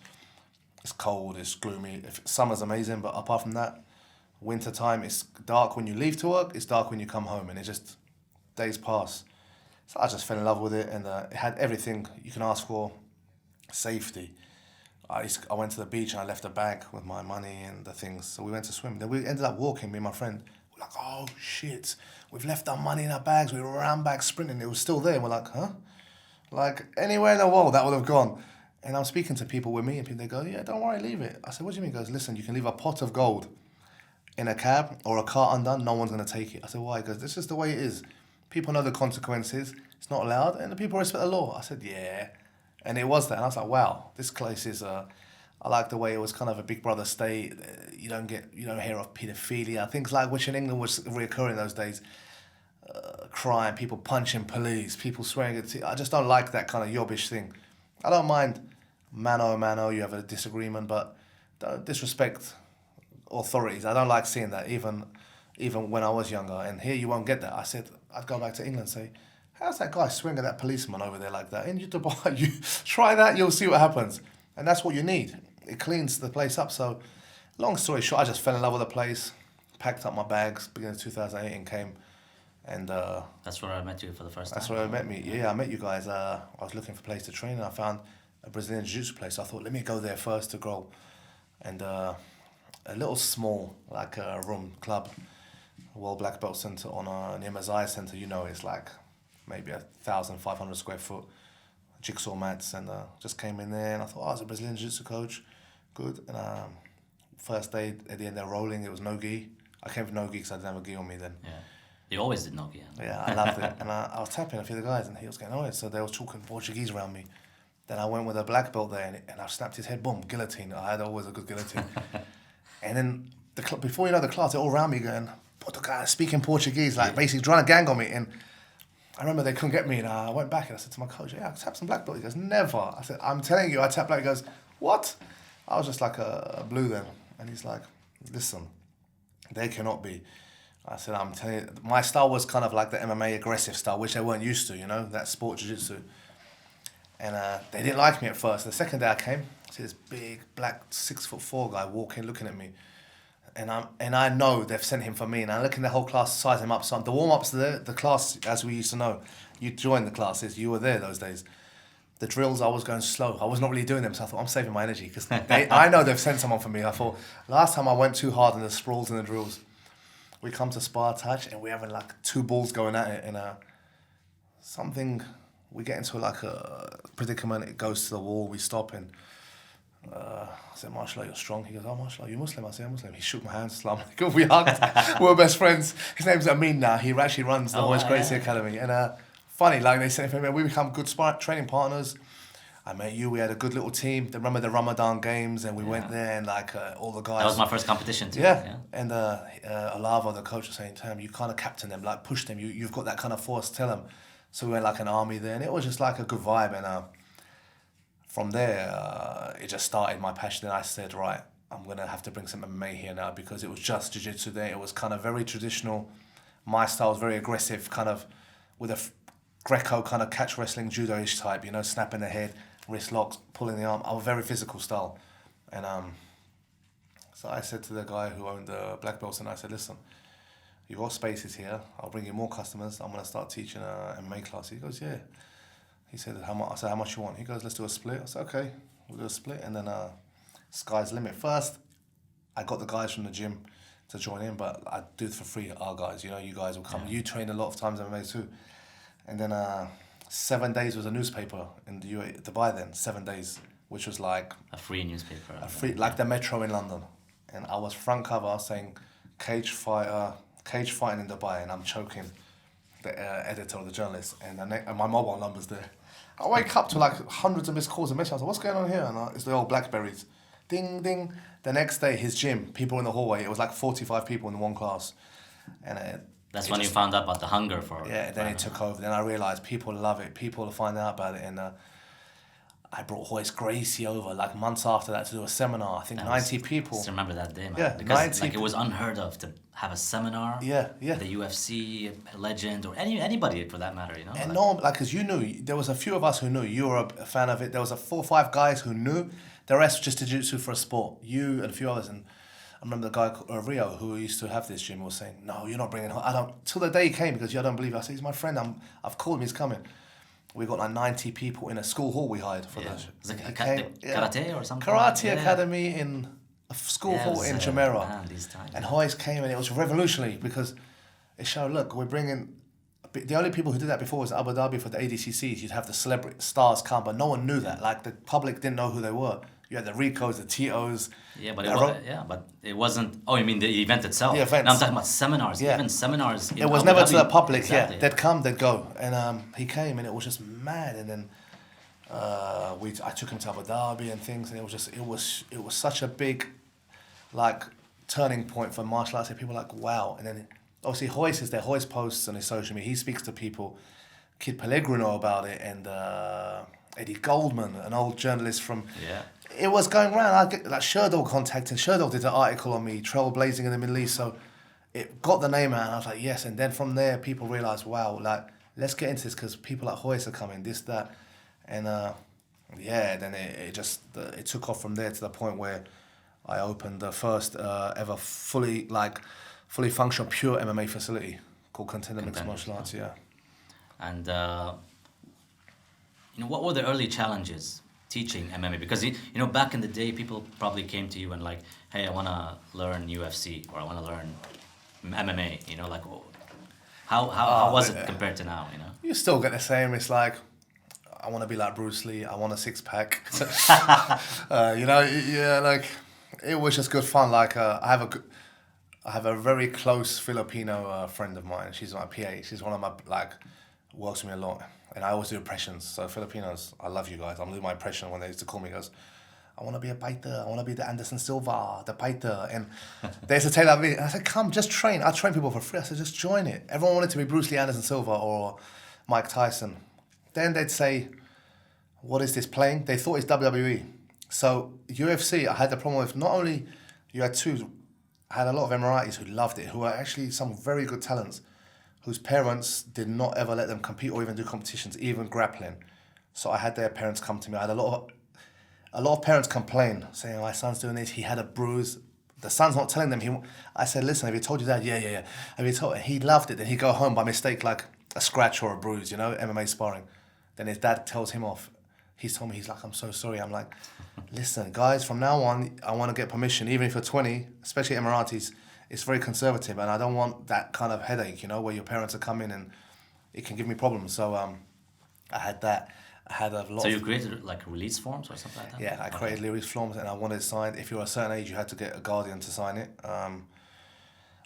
It's cold, it's gloomy. Summer's amazing, but apart from that, winter time, it's dark when you leave to work, it's dark when you come home, and it just, days pass. So I just fell in love with it, and it had everything you can ask for. Safety. I went to the beach, and I left a bag with my money and the things, so we went to swim. Then we ended up walking, me and my friend. We're like, oh shit, we've left our money in our bags. We ran back sprinting, it was still there. And we're like, huh? Like, anywhere in the world, that would have gone. And I'm speaking to people with me, and people, they go, yeah, don't worry, leave it. I said, what do you mean? He goes, listen, you can leave a pot of gold in a cab or a car undone, no one's going to take it. I said, why? He goes, this is the way it is. People know the consequences, it's not allowed, and the people respect the law. I said, yeah. And it was that. And I was like, wow, this place is, I like the way it was kind of a Big Brother state. You don't hear of paedophilia, things like which in England was reoccurring those days. Crime, people punching police, people swearing at I just don't like that kind of yobbish thing. I don't mind mano, you have a disagreement, but don't disrespect authorities. I don't like seeing that, even when I was younger. And here you won't get that. I said, I'd go back to England and say, how's that guy swing at that policeman over there like that? In Dubai, you try that, you'll see what happens. And that's what you need. It cleans the place up. So, long story short, I just fell in love with the place, packed up my bags, beginning of 2008, and came. And that's where I met you for the first time. That's where I met me. Yeah, I met you guys. I was looking for a place to train, and I found a Brazilian jiu-jitsu place. I thought, let me go there first to grow. And a little small, like a room club, World Black Belt Center near Mazaya Center. You know, it's like maybe 1,500 square foot, jigsaw mats, and just came in there, and I thought, I was a Brazilian jiu-jitsu coach, good. And first day at the end they're rolling, it was no gi. I came with no gi because I didn't have a gi on me then. Yeah, you always did no gi. Yeah, I loved it. And I was tapping a few of the guys, and he was getting on it, so they were talking Portuguese around me. Then I went with a black belt there, and I snapped his head, boom, guillotine. I had always a good guillotine. And then before you know the class, they're all around me going, Portugal, speaking Portuguese, like basically trying to gang on me. And I remember they couldn't get me, and I went back and I said to my coach, yeah, I tap some black belt. He goes, never. I said, I'm telling you, I tap black. He goes, what? I was just like a blue then. And he's like, listen, they cannot be. I said, I'm telling you, my style was kind of like the MMA aggressive style, which they weren't used to, you know, that sport jiu-jitsu. And they didn't like me at first. The second day I came, I see this big black 6'4" guy walking, looking at me. And I know they've sent him for me, and I look in the whole class, size him up. So the warm-ups, the class, as we used to know, you joined the classes, you were there those days. The drills, I was going slow. I was not really doing them, so I thought, I'm saving my energy, because I know they've sent someone for me. I thought, last time I went too hard in the sprawls and the drills. We come to spar touch, and we're having like two balls going at it, and we get into like a predicament, it goes to the wall, we stop, and I said, MashaAllah, you're strong. He goes, oh, MashaAllah, you Muslim? I said, I'm Muslim. He shook my hand, Islam. We hugged. We were best friends. His name's Amin now. He actually runs the Voice Gracie Academy. And funny, like they said, we become good training partners. I met you. We had a good little team. Remember the Ramadan games, and we went there, and like all the guys. That was my first competition too. Yeah. And Alava, the coach, was saying to him, you kind of captain them, like push them. You've got that kind of force. Tell them. So we went like an army there, and it was just like a good vibe. And from there, it just started my passion. And I said, right, I'm gonna have to bring some MMA here now, because it was just jiu-jitsu there. It was kind of very traditional. My style was very aggressive, kind of with a Greco kind of catch wrestling, judo-ish type, you know, snapping the head, wrist locks, pulling the arm. I was very physical style. And so I said to the guy who owned the black belts, and I said, listen, you've got spaces here. I'll bring you more customers. I'm going to start teaching an MMA class. He goes, yeah. He said, how much? I said, how much you want? He goes, let's do a split. I said, okay, we'll do a split. And then sky's the limit. First, I got the guys from the gym to join in, but I do it for free, our guys. You know, you guys will come. Yeah. You train a lot of times MMA too. And then 7 days was a newspaper in the Dubai then, 7 days, which was like... A free newspaper. Like the Metro in London. And I was front cover saying, cage fighting in Dubai, and I'm choking the editor or the journalist, and my mobile number's there. I wake up to like hundreds of missed calls and messages. I was like, what's going on here? And it's the old Blackberries. Ding, ding. The next day, his gym, people in the hallway, it was like 45 people in one class. And that's when you found out about the hunger for... Yeah, then it took over. Then I realised people love it. People find out about it. And I brought Royce Gracie over like months after that to do a seminar. I think 90 people. I still remember that day, man. Yeah, because like, it was unheard of to have a seminar. Yeah. The UFC legend or anybody for that matter, you know. And no, like, because you knew, there was a few of us who knew. You were a fan of it. There was 4 or 5 guys who knew. The rest was just jiu-jitsu for a sport. You and a few others. And I remember the guy Rio who used to have this gym was saying, "No, you're not bringing him. I don't." Till the day he came, because I don't believe it. I said, "He's my friend. I've called him. He's coming." We got like 90 people in a school hall we hired for that. It's like karate or something. Karate academy in a school hall in Jumeirah. And Royce came, and it was revolutionary because it showed. Look, we're bringing. The only people who did that before was Abu Dhabi for the ADCCs. You'd have the celebrity stars come, but no one knew that. Like the public didn't know who they were. You had the Ricos, the Titos. Yeah, but it wasn't. Oh, you mean the event itself? The events. No, I'm talking about semonars. Yeah. Even seminars. It was never to the public. Exactly. Yeah, they'd come, they'd go, and he came, and it was just mad. And then I took him to Abu Dhabi and things, and it was such a big, like, turning point for martial arts. People were like, wow. And then obviously Royce is there. Royce posts on his social media. He speaks to people. Kid Pellegrino about it, and Eddie Goldman, an old journalist from. Yeah. It was going around. I get like Sherdog contacting. Sherdog did an article on me, trailblazing in the Middle East. So it got the name out, and I was like, yes. And then from there, people realized, wow, like, let's get into this because people like Royce are coming, this, that. And then it took off from there to the point where I opened the first ever fully functional pure MMA facility called Contender Mixed Martial Arts. Yeah. And what were the early challenges teaching MMA? Because you know, back in the day, people probably came to you and like, hey, I want to learn UFC or I want to learn MMA. You know, like, how was it compared to now? You know, you still get the same. It's like, I want to be like Bruce Lee. I want a six pack. You know, yeah, like it was just good fun. Like I have a very close Filipino friend of mine. She's my PA. She's one of my like works with me a lot, and I always do impressions. So Filipinos, I love you guys. I'm doing my impression when they used to call me. Goes, I want to be a fighter. I want to be the Anderson Silva, the fighter. And they used to take that me. I said, come, just train. I train people for free. I said, just join it. Everyone wanted to be Bruce Lee, Anderson Silva, or Mike Tyson. Then they'd say, what is this playing? They thought it's WWE. So UFC, I had the problem with not only you had two, I had a lot of Emiratis who loved it, who are actually some very good talents, whose parents did not ever let them compete or even do competitions, even grappling. So I had their parents come to me. I had a lot of parents complain, saying, my son's doing this, he had a bruise. The son's not telling them. I said, listen, have you told your dad? Yeah. Have you told? He loved it. Then he'd go home by mistake, like a scratch or a bruise, you know, MMA sparring. Then his dad tells him off. He's told me, he's like, I'm so sorry. I'm like, listen, guys, from now on, I want to get permission, even if you're 20, especially Emiratis, it's very conservative, and I don't want that kind of headache, you know, where your parents are coming and it can give me problems. So I had that. I had a lot. So you created like release forms or something like that? Yeah, I created release forms, and I wanted it signed. If you're a certain age, you had to get a guardian to sign it.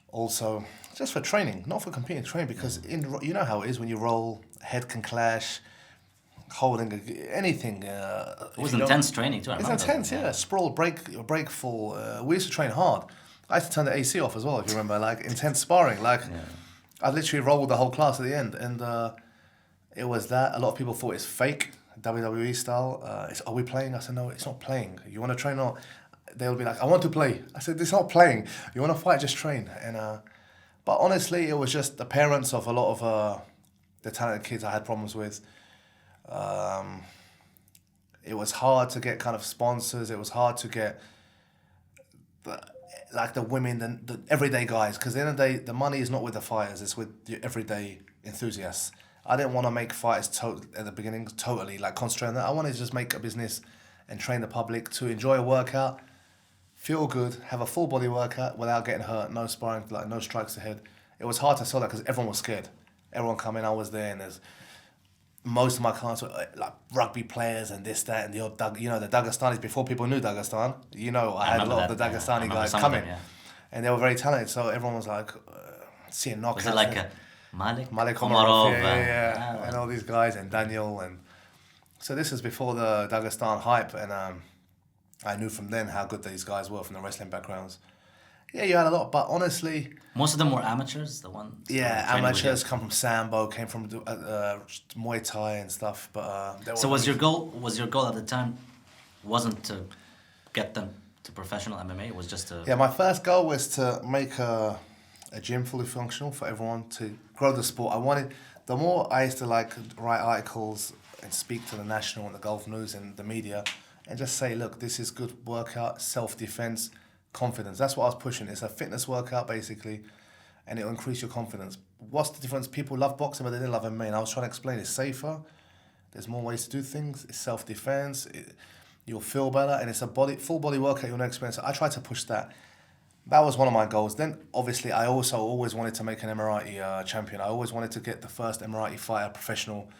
Also, just for training, not for competing, training, because you know how it is when you roll, head can clash, holding anything. It was intense training too. It's intense, yeah. Sprawl, break, fall. We used to train hard. I used to turn the AC off as well, if you remember, like intense sparring. Like I literally rolled the whole class at the end, and it was that. A lot of people thought it's fake, WWE style. Are we playing? I said, no, it's not playing. You want to train or they'll be like, I want to play. I said, it's not playing. You want to fight, just train. And but honestly, it was just the parents of a lot of the talented kids I had problems with. It was hard to get kind of sponsors. It was hard to get the women, the everyday guys, because at the end of the day, the money is not with the fighters, it's with the everyday enthusiasts. I didn't want to make fighters at the beginning totally like concentrate on that. I wanted to just make a business and train the public to enjoy a workout, feel good, have a full body workout without getting hurt, no sparring, like no strikes to the head. It was hard to sell that because everyone was scared. Everyone come in, I was there, and there's most of my clients were like rugby players and this, that, and the odd, you know, the Dagestanis, before people knew Dagestan, you know, I had a lot of the Dagestani guys coming, and they were very talented, so everyone was like, seeing knockouts. Was it like Malik Omarov, yeah, and all these guys, and Daniel, and so this is before the Dagestan hype, and I knew from then how good these guys were from the wrestling backgrounds. Yeah, you had a lot, but honestly, most of them were amateurs. The ones. Yeah, amateurs come from Sambo, came from Muay Thai and stuff. But so was your goal? Was your goal at the time wasn't to get them to professional MMA? It was just to. Yeah, my first goal was to make a gym fully functional for everyone to grow the sport. I wanted. The more I used to like write articles and speak to the national and the Gulf News and the media, and just say, look, this is good workout, self-defense. Confidence. That's what I was pushing. It's a fitness workout basically, and it'll increase your confidence. What's the difference? People love boxing, but they didn't love MMA. And I was trying to explain it's safer. There's more ways to do things. It's self-defense. You'll feel better, and it's a full body workout. You'll experience. I tried to push that. That was one of my goals. Then obviously I also always wanted to make an Emirati champion. I always wanted to get the first Emirati fighter professional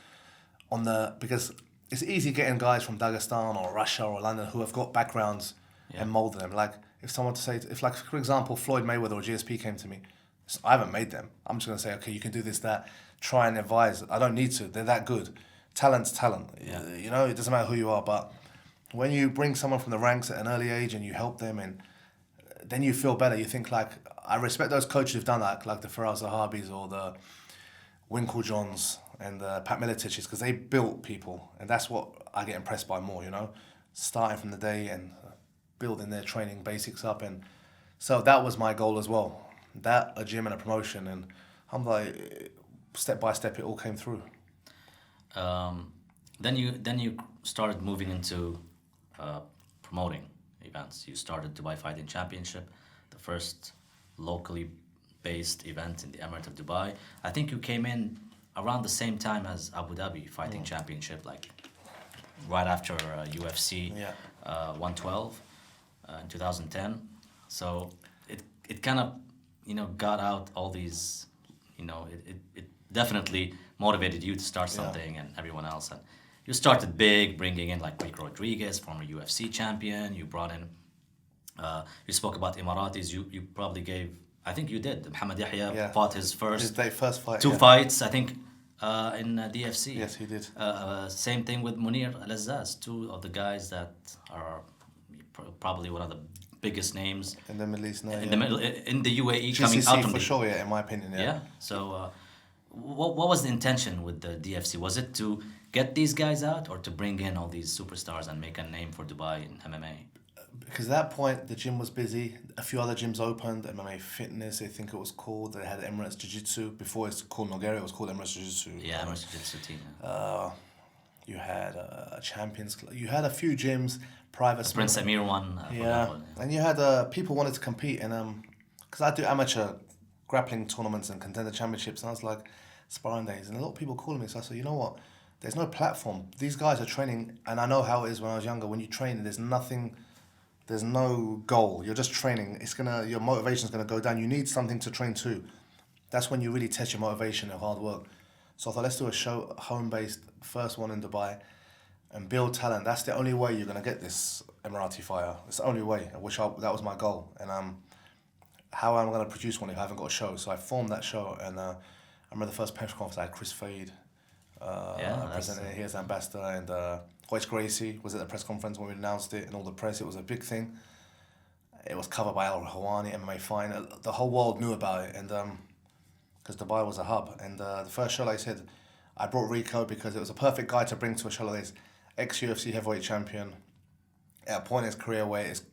because it's easy getting guys from Dagestan or Russia or London who have got backgrounds and molding them. Like. If someone to say, like for example, Floyd Mayweather or GSP came to me, I haven't made them. I'm just going to say, okay, you can do this, that, try and advise. I don't need to. They're that good. Talent's talent. Yeah. You know, it doesn't matter who you are. But when you bring someone from the ranks at an early age and you help them, and then you feel better. You think like, I respect those coaches who've done that, like the Faraz Zahabis or the Winklejohns and the Pat Militiches, because they built people. And that's what I get impressed by more, you know, starting from the day and building their training basics up, and so that was my goal as well. That, a gym and a promotion, and I'm like, step by step, it all came through. Then you started moving into promoting events. You started Dubai Fighting Championship, the first locally based event in the Emirate of Dubai. I think you came in around the same time as Abu Dhabi Fighting Championship, like right after UFC Yeah. 112 in 2010. So it kind of, got out all these, it definitely motivated you to start something and everyone else. And you started big, bringing in like Rick Rodriguez, former UFC champion. You brought in, you spoke about Emiratis. You probably gave, I think you did. Mohammed Yahya fought his first fight, two fights, I think, in DFC. Yes, he did. Same thing with Munir Al-Azzaz, two of the guys that are probably one of the biggest names in the Middle East now. In the UAE, GCC coming out from for sure, in my opinion. Yeah. So, what was the intention with the DFC? Was it to get these guys out, or to bring in all these superstars and make a name for Dubai in MMA? Because at that point the gym was busy. A few other gyms opened. MMA Fitness, I think it was called. They had Emirates Jiu-Jitsu. Before it's called Bulgaria, it was called Emirates Jiu-Jitsu. Yeah, Emirates Jiu-Jitsu team. You had a Champions Club. You had a few gyms, private. Prince Amir one. And you had people wanted to compete, and because I do amateur grappling tournaments and contender championships, and I was like sparring days, and a lot of people calling me. So I said, you know what? There's no platform. These guys are training, and I know how it is when I was younger. When you train, there's nothing. There's no goal. You're just training. Your motivation's gonna go down. You need something to train to. That's when you really test your motivation and hard work. So I thought, let's do a show, home-based, first one in Dubai, and build talent. That's the only way you're gonna get this Emirati fighter. It's the only way. That was my goal. And how am I gonna produce one if I haven't got a show? So I formed that show, and I remember the first press conference I had Chris Fade, presenting it here as ambassador, and Hoyce Gracie was at the press conference when we announced it, and all the press. It was a big thing. It was covered by Al Hawani, MMA Fighter. The whole world knew about it, and because Dubai was a hub. And the first show, like I said, I brought Rico because it was a perfect guy to bring to a show like this. Ex-UFC heavyweight champion, at a point in his career where it's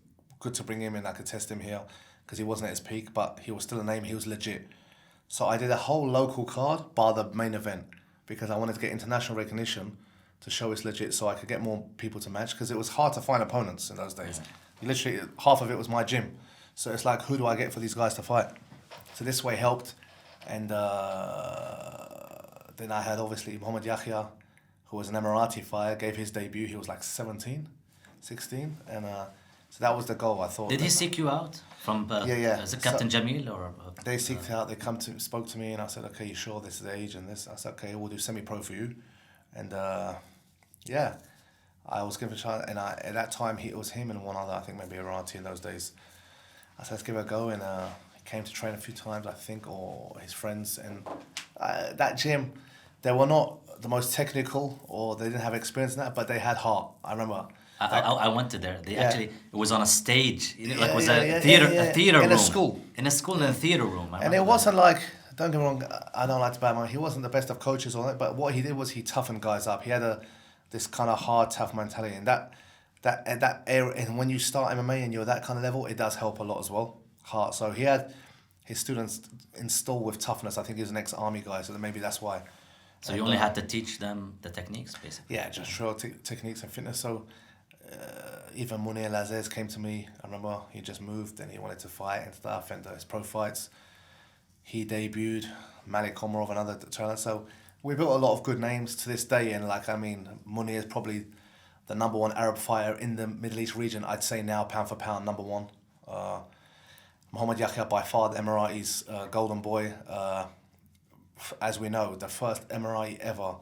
good to bring him in. I could test him here because he wasn't at his peak, but he was still a name. He was legit. So I did a whole local card bar the main event because I wanted to get international recognition to show it's legit, so I could get more people to match, because it was hard to find opponents in those days. Yeah. Literally, half of it was my gym. So it's like, who do I get for these guys to fight? So this way helped. And then I had, obviously, Mohammed Yahya, who was an Emirati fighter, gave his debut. He was like 16. And so that was the goal, I thought. Did he seek you out from as a Captain Jamil? Or they seeked out, they spoke to me, and I said, okay, you sure this is the age and this? I said, okay, we'll do semi-pro for you. And I was given a shot, and at that time it was him and one other, I think maybe Irati in those days. I said, let's give it a go, and he came to train a few times, I think, or his friends. And that gym, they were not the most technical, or they didn't have experience in that, but they had heart. I remember. I went to there. They actually, it was on a stage, a theater room. In a school. In a theater room. And it wasn't like, don't get me wrong, I don't like to bad mind. He wasn't the best of coaches or that, but what he did was he toughened guys up. He had this kind of hard, tough mentality, and that area. And when you start MMA and you're that kind of level, it does help a lot as well. Heart. So he had his students installed with toughness. I think he was an ex-army guy, so maybe that's why. So you only had to teach them the techniques, basically. Yeah, just show techniques and fitness. So even Munir Al-Azzaz came to me. I remember he just moved and he wanted to fight and stuff, and his pro fights. He debuted, Malik Komarov, another talent. So we built a lot of good names to this day. And Munir is probably the number one Arab fighter in the Middle East region. I'd say now, pound for pound, number one. Mohammed Yahya, by far the Emiratis' golden boy. As we know, the first Emirati ever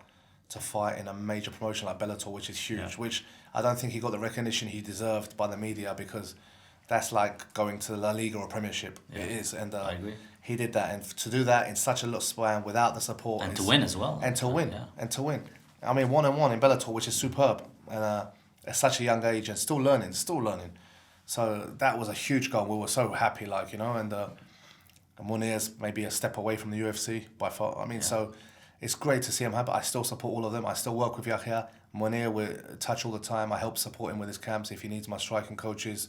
to fight in a major promotion like Bellator, which is huge, which I don't think he got the recognition he deserved by the media, because that's like going to the La Liga or Premiership. Yeah. It is. And I agree. He did that, and to do that in such a little span without the support, and to win as well, and to win. I mean, 1-1 in Bellator, which is superb, and at such a young age, and still learning. So that was a huge goal. We were so happy, and Munir's maybe a step away from the UFC by far. I mean, so it's great to see him happy. I still support all of them. I still work with Yahya. Munir, we're in touch all the time. I help support him with his camps if he needs my striking coaches.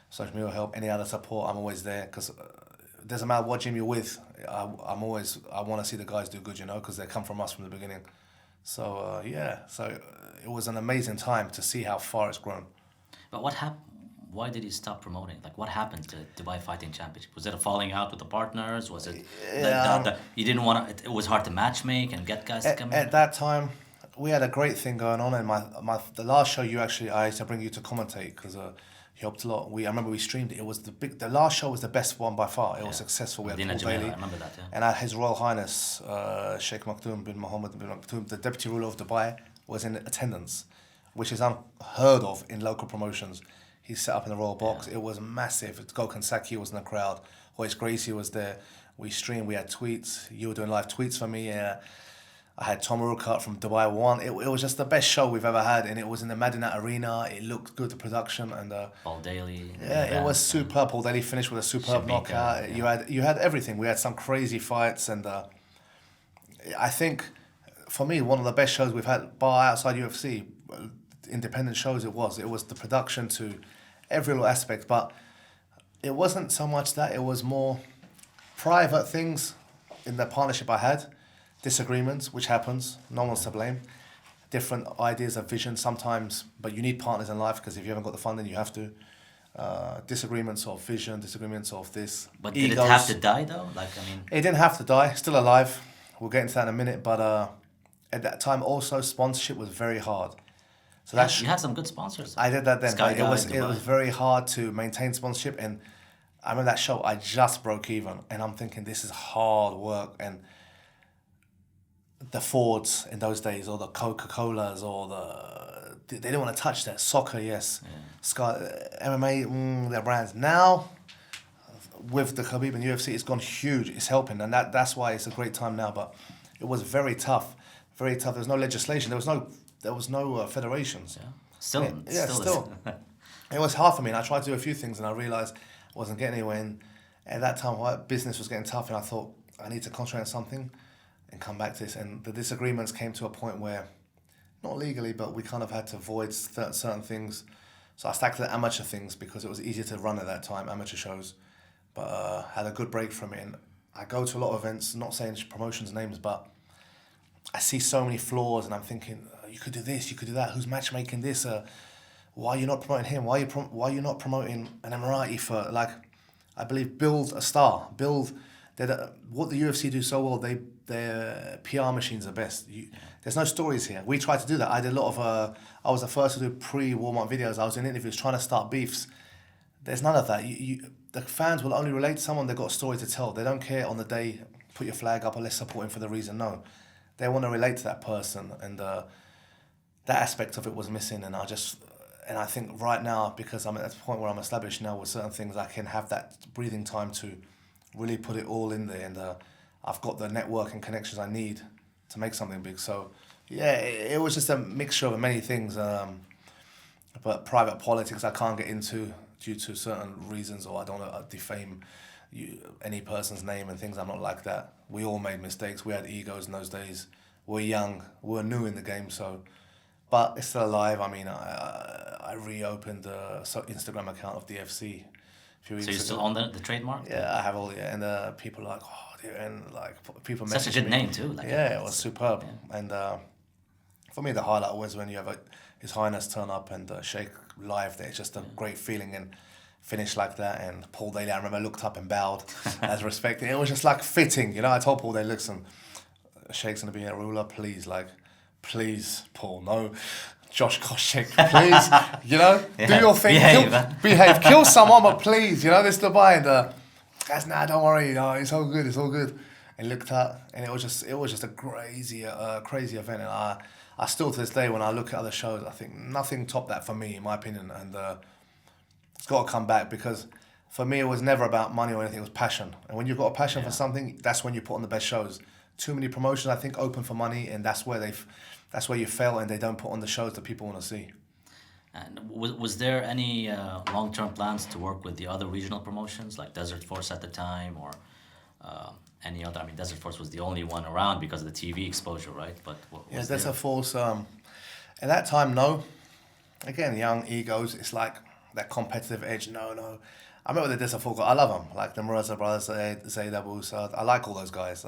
Social media help, any other support, I'm always there, because it doesn't matter what gym you're with. I want to see the guys do good, because they come from us from the beginning. So it was an amazing time to see how far it's grown. But what happened? Why did he stop promoting? Like, what happened to Dubai Fighting Championship? Was it a falling out with the partners? Was it you didn't want to? It was hard to matchmake and get guys to come in. At that time, we had a great thing going on, and the last show I used to bring you to commentate because you helped a lot. I remember we streamed it. It was the last show was the best one by far. It was successful. We had Paul Daly. I remember that. Yeah. And His Royal Highness Sheikh Maktoum bin Mohammed bin Maktoum, the deputy ruler of Dubai, was in attendance, which is unheard of in local promotions. He set up in the royal box. It was massive. Gokhan Saki was in the crowd. Hoyce Gracie was there. We streamed. We had tweets. You were doing live tweets for me. I had Tom Urquhart from Dubai One. It was just the best show we've ever had, and it was in the Madinat Arena. It looked good, the production, and Paul Daly. Yeah, it was superb. Paul Daly finished with a superb knockout. Yeah. You had everything. We had some crazy fights, and I think for me one of the best shows we've had, bar outside UFC, independent shows. It was the production to every little aspect, but it wasn't so much that. It was more private things in the partnership I had. Disagreements, which happens, no one's to blame. Different ideas of vision sometimes, but you need partners in life because if you haven't got the funding, you have to. Disagreements of vision, disagreements of this. But egos. Did it have to die though? It didn't have to die. Still alive. We'll get into that in a minute. But at that time, also sponsorship was very hard. So you had some good sponsors. I did that then. But it was very hard to maintain sponsorship, and I remember that show. I just broke even, and I'm thinking this is hard work and. The Fords in those days, or the Coca-Colas, or they didn't want to touch that. Soccer, yes. Yeah. Sky, MMA, their brands. Now, with the Khabib and UFC, it's gone huge. It's helping, and that's why it's a great time now. But it was very tough, very tough. There was no legislation. There was no federations. Yeah. Still. It was hard for me, and I tried to do a few things, and I realized I wasn't getting anywhere. And at that time, business was getting tough, and I thought I need to concentrate on something. And come back to this, and the disagreements came to a point where, not legally, but we kind of had to avoid certain things. So I stuck to the amateur things because it was easier to run at that time, amateur shows. But had a good break from it. And I go to a lot of events, not saying promotions names, but I see so many flaws, and I'm thinking, you could do this, you could do that. Who's matchmaking this? Why are you not promoting him? Why are you not promoting an Emirati for I believe build a star, build. What the UFC do so well, their PR machines are best. There's no stories here. We tried to do that. I did a lot of. I was the first to do pre-warm-up videos. I was in interviews trying to start beefs. There's none of that. The fans will only relate to someone they've got a story to tell. They don't care on the day, put your flag up or let's support him for the reason. No, they want to relate to that person, and that aspect of it was missing. And I think right now, because I'm at the point where I'm established now with certain things, I can have that breathing time to really put it all in there, and I've got the network and connections I need to make something big. So yeah, it was just a mixture of many things, but private politics I can't get into due to certain reasons, or I don't want to defame any person's name and things. I'm not like that. We all made mistakes. We had egos in those days. We're young. We're new in the game, but it's still alive. I mean, I reopened the Instagram account of DFC. So you're still on the trademark? Yeah, I have all. Yeah, and people are like, oh, dear, and people message me. Such a good name too. It was superb. Yeah. And for me, the highlight was when you have His Highness turn up and Sheikh live there. It's just a great feeling, and finish like that. And Paul Daly, I remember, looked up and bowed as respect. It was just fitting, I told Paul Daly, listen, Sheikh's gonna be a ruler, please, Paul, no. Josh Koscheck, please, do your thing, behave, kill someone, but please, this Dubai, and guys, don't worry, it's all good. And looked at, and it was just a crazy event, and I still to this day when I look at other shows, I think nothing topped that for me, in my opinion, and it's got to come back because for me it was never about money or anything, it was passion, and when you've got a passion for something, that's when you put on the best shows. Too many promotions, I think, open for money, and that's where you fail, and they don't put on the shows that people want to see. And was there any long-term plans to work with the other regional promotions, like Desert Force at the time, or any other? I mean, Desert Force was the only one around because of the TV exposure, right? But Desert Force, at that time, no. Again, young egos, it's like that competitive edge, no. I remember the Desert Force, I love them, like the Muraza brothers, Zayd Abu Saad. I like all those guys.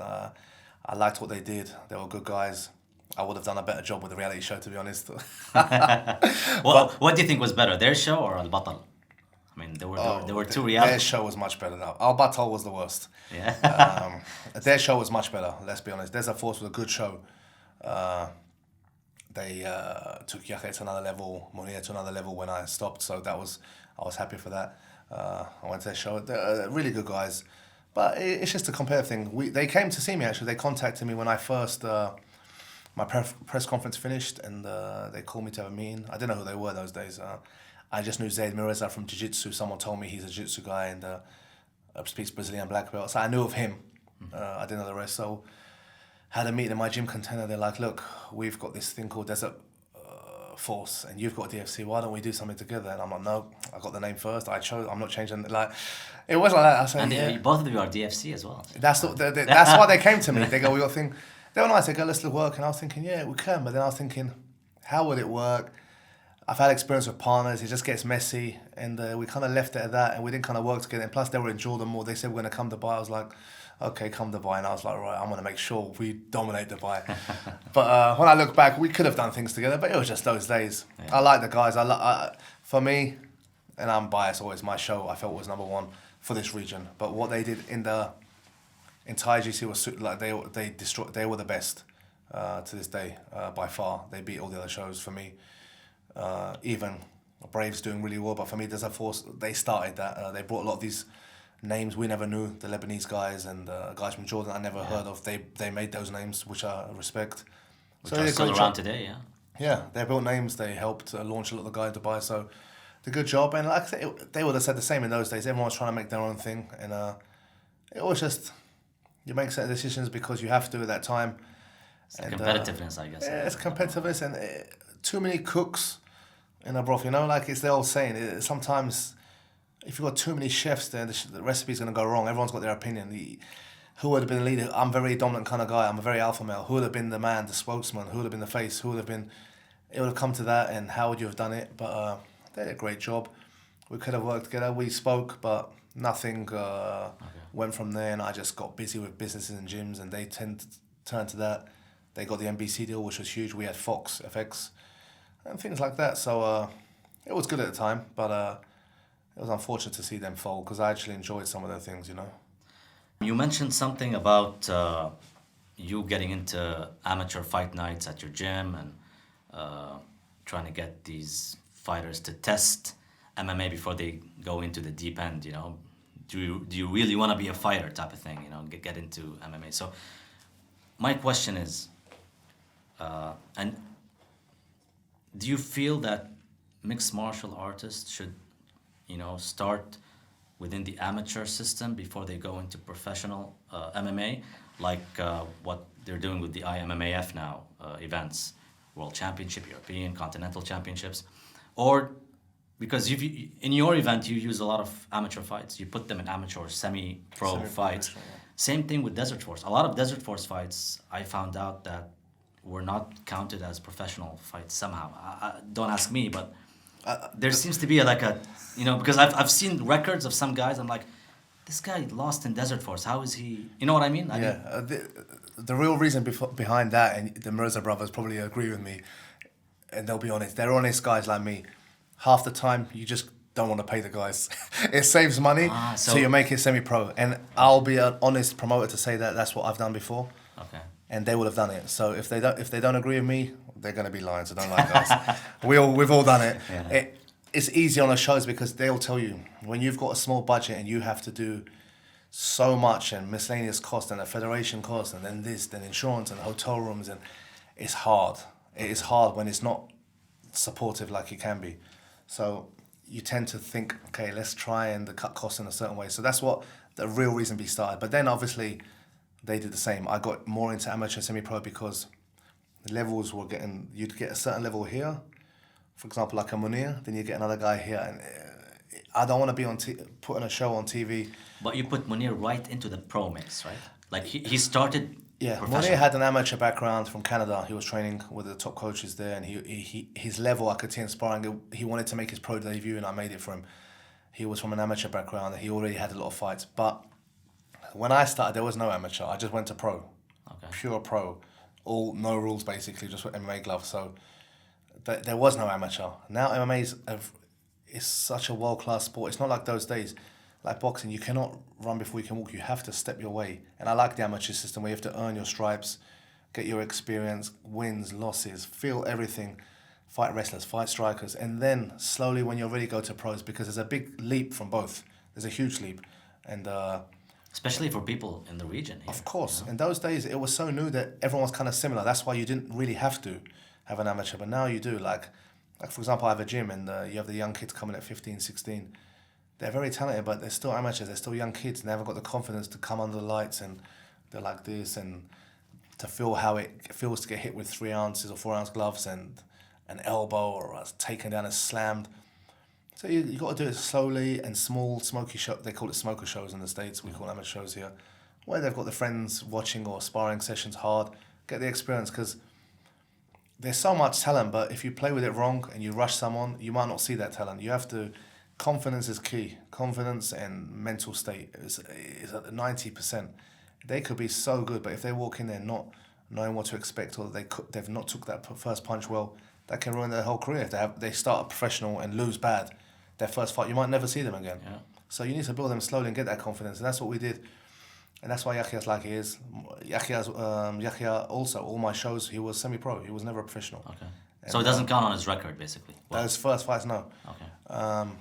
I liked what they did. They were good guys. I would have done a better job with the reality show, to be honest. What do you think was better, their show or Al Batal? I mean, there were two reality. Their show was much better now. Al Batal was the worst. Yeah. Their show was much better. Let's be honest. Desert Force was a good show. they took Yahya to another level, Munir to another level when I stopped. So I was happy for that. I went to their show. They're really good guys. But it's just a competitive thing. They came to see me, actually. They contacted me when I first, my press conference finished, and they called me to have a meeting. I didn't know who they were those days. I just knew Zaid Mirza from Jiu-Jitsu. Someone told me he's a Jiu-Jitsu guy and speaks Brazilian black belt. So I knew of him. I didn't know the rest. So had a meeting in my gym container. They're like, look, we've got this thing called Desert Force, and you've got DFC. Why don't we do something together? And I'm like, no, I got the name first. I chose. I'm not changing. Like, it was like that. I said, and both of you are DFC as well. That's why they came to me. They go, we got a thing. They were nice. They go, let's work. And I was thinking, yeah, we can. But then I was thinking, how would it work? I've had experience with partners. It just gets messy, and we kind of left it at that, and we didn't kind of work together. And plus, they were in Jordan more. They said we're going to come to Dubai. I was like, okay, come to Dubai. And I was like, right, I'm going to make sure we dominate Dubai. But when I look back, we could have done things together, but it was just those days. Yeah. I like the guys. For me, and I'm biased always, my show I felt was number one for this region. But what they did in the entire GC was like they were the best to this day by far. They beat all the other shows for me. Even Brave's doing really well, but for me, Desert Force, they started that. They brought a lot of these names we never knew, the Lebanese guys and guys from Jordan I never heard of. They made those names, which I respect. Which are still around today, yeah. Yeah, they built names. They helped launch a lot of the guys to Dubai. So, the good job. And like I said, they would have said the same in those days. Everyone was trying to make their own thing, and it was just you make certain decisions because you have to at that time. It's competitiveness, I guess. Yeah, it's competitiveness and too many cooks in a broth. You know, like it's the old saying. Sometimes, if you've got too many chefs there, the recipe's going to go wrong. Everyone's got their opinion. Who would have been the leader? I'm a very dominant kind of guy. I'm a very alpha male. Who would have been the man, the spokesman? Who would have been the face? Who would have been... It would have come to that, and how would you have done it? But they did a great job. We could have worked together. We spoke, but nothing went from there, and I just got busy with businesses and gyms, and they tend to turn to that. They got the NBC deal, which was huge. We had Fox, FX, and things like that. So it was good at the time, but it was unfortunate to see them fold because I actually enjoyed some of their things, you know. You mentioned something about you getting into amateur fight nights at your gym and trying to get these fighters to test MMA before they go into the deep end, you know. Do you really want to be a fighter type of thing, you know, get into MMA? So my question is, and do you feel that mixed martial artists should, you know, start within the amateur system before they go into professional MMA, like what they're doing with the IMMAF now events, World Championship, European, Continental Championships, or because in your event you use a lot of amateur fights, you put them in amateur, semi-pro fights. Yeah. Same thing with Desert Force. A lot of Desert Force fights I found out that were not counted as professional fights somehow. Don't ask me, but there seems to be you know, because I've seen records of some guys. I'm like, this guy lost in Desert Force. How is he? You know what I mean? The real reason behind that, and the Mirza brothers probably agree with me, and they'll be honest. They're honest guys like me. Half the time, you just don't want to pay the guys. It saves money, so you make it semi-pro. And I'll be an honest promoter to say that that's what I've done before. Okay. And they would have done it. So if they don't agree with me, they're going to be lying. So don't lie, guys. We've all done it. Yeah. It's easy on the shows because they'll tell you when you've got a small budget and you have to do so much and miscellaneous cost and a federation cost and then this, then insurance and hotel rooms, and it's hard. It is hard when it's not supportive like it can be. So you tend to think, okay, let's try and cut costs in a certain way. So that's what the real reason be started. But then obviously they did the same. I got more into amateur semi-pro because the levels were getting, you'd get a certain level here, for example, like a Munir, then you get another guy here. And I don't want to be putting a show on TV. But you put Munir right into the pro mix, right? Like he started. Yeah, Munir had an amateur background from Canada. He was training with the top coaches there, and his level I could see in sparring. He wanted to make his pro debut, and I made it for him. He was from an amateur background. He already had a lot of fights, but when I started, there was no amateur. I just went to pro, pure pro, no rules basically, just with MMA gloves. So there was no amateur. Now MMA is such a world-class sport. It's not like those days. Like boxing, you cannot run before you can walk. You have to step your way. And I like the amateur system where you have to earn your stripes get your experience, wins, losses, feel everything, fight wrestlers, fight strikers, and then slowly when you're ready, go to pros, because there's a big leap from both. There's a huge leap. And especially for people in the region here, of course, you know? in those days it was so new that everyone was kind of similar. That's why you didn't really have to have an amateur, but now you do. Like for example, I have a gym, and you have the young kids coming at 15, 16. They're very talented, but they're still amateurs. They're still young kids, and they haven't got the confidence to come under the lights, and they're like this, and to feel how it feels to get hit with 3 ounces or 4 ounce gloves and an elbow or taken down and slammed. So you got to do it slowly and small, smoky show. They call it smoker shows in the States. We call them amateur shows here, where they've got the friends watching or sparring sessions hard. Get the experience, because there's so much talent, but if you play with it wrong and you rush someone, you might not see that talent. You have to. Confidence is key. Confidence and mental state is at 90%. They could be so good, but if they walk in there not knowing what to expect, or they've not took that first punch well, that can ruin their whole career. If they start a professional and lose bad, their first fight, you might never see them again. Yeah. So you need to build them slowly and get that confidence, and that's what we did. And that's why Yahya's like he is. Yahya also, all my shows, he was semi-pro. He was never a professional. Okay. So it doesn't count on his record, basically. Those first fights, no. Okay.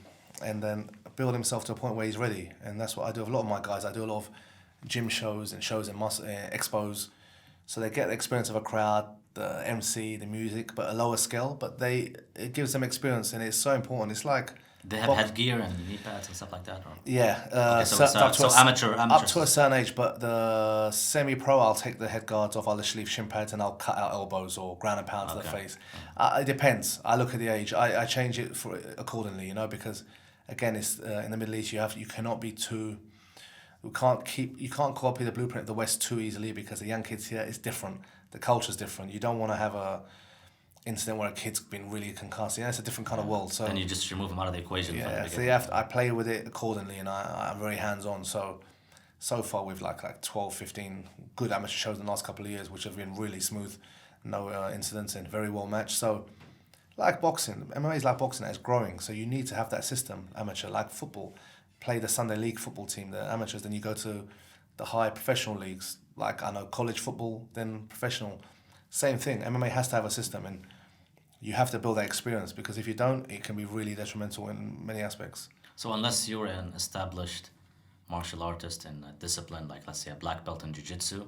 And then build himself to a point where he's ready. And that's what I do with a lot of my guys. I do a lot of gym shows and shows in expos. So they get the experience of a crowd, the MC, the music, but a lower scale. But it gives them experience, and it's so important. It's like... They have headgear and knee pads and stuff like that? Or? Yeah. Okay, so amateur. Up to a certain age, but the semi-pro, I'll take the head guards off, I'll literally leave shin pads, and I'll cut out elbows or ground and pound to the face. It depends. I look at the age. I change it accordingly, you know, because again, it's in the Middle East. You cannot be too. You can't copy the blueprint of the West too easily, because the young kids here is different. The culture's different. You don't want to have a incident where a kid's been really concussed. Yeah, it's a different kind of world. So and you just remove them out of the equation. Yeah, so I play with it accordingly, and I'm very hands-on. So far we've like 12, 15 good amateur shows in the last couple of years, which have been really smooth, no incidents, and very well matched. So like boxing, MMA is like boxing, it's growing. So you need to have that system, amateur, like football. Play the Sunday league football team, the amateurs, then you go to the high professional leagues, like I know college football, then professional. Same thing, MMA has to have a system, and you have to build that experience, because if you don't, it can be really detrimental in many aspects. So unless you're an established martial artist in a discipline, like let's say a black belt in jiu-jitsu,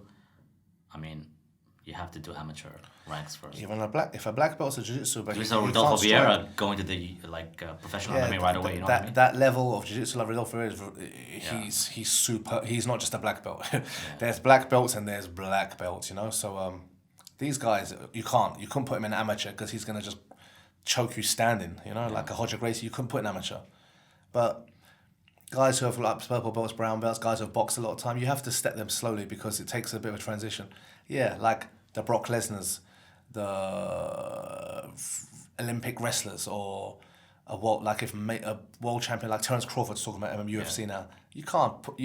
I mean, you have to do amateur ranks first. Even if a black belt's a jiu-jitsu, but so Rodolfo Vieira going to the professional MMA right away, you know what I mean? That level of jiu-jitsu, like Rodolfo Vieira, he's super. He's not just a black belt. There's black belts and there's black belts, you know. So these guys, you couldn't put him in amateur, because he's gonna just choke you standing, you know, like a Hodger Gracie. You couldn't put in amateur, but guys who have like purple belts, brown belts, guys who have boxed a lot of time, you have to step them slowly, because it takes a bit of a transition. Yeah, like the Brock Lesnar's, the Olympic wrestlers, or a world champion like Terence Crawford's talking about UFC now. You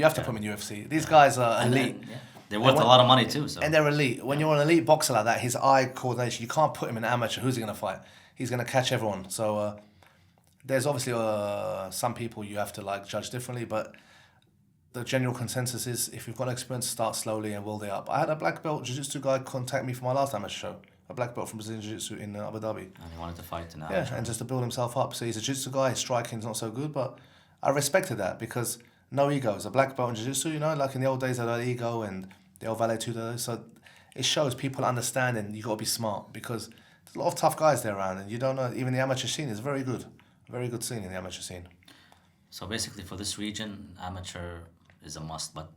have to put him in UFC. These guys are elite. They're worth a lot of money too. So. And they're elite. When you're an elite boxer like that, his eye coordination, you can't put him in an amateur. Who's he going to fight? He's going to catch everyone. So there's obviously some people you have to like judge differently, but the general consensus is, if you've got experience, start slowly and build it up. I had a black belt jiu-jitsu guy contact me for my last amateur show, a black belt from Brazilian jiu-jitsu in Abu Dhabi. And he wanted to fight in amateur. Yeah, and just to build himself up. So he's a jiu-jitsu guy, his striking's not so good, but I respected that, because no egos. A black belt in jiu-jitsu, you know, like in the old days, they had ego and the old Vale Tudo. So it shows people understanding you got to be smart, because there's a lot of tough guys there around, and you don't know, even the amateur scene is very good scene in the amateur scene. So basically for this region, amateur is a must, but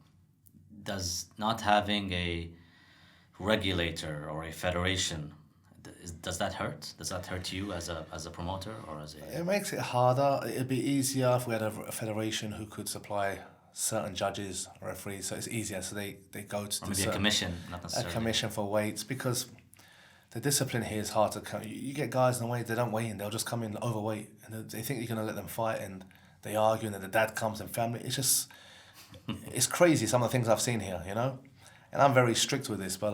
does not having a regulator or a federation, does that hurt? Does that hurt you as a promoter or as a... It makes it harder. It'd be easier if we had a federation who could supply certain judges, referees, so it's easier. So they go to maybe a commission, not necessarily. A commission for weights, because the discipline here is hard to come. You get guys in the weight, they don't weigh in, they'll just come in overweight, and they think you're going to let them fight, and they argue, and then the dad comes and family. It's just... it's crazy, some of the things I've seen here, you know? And I'm very strict with this, but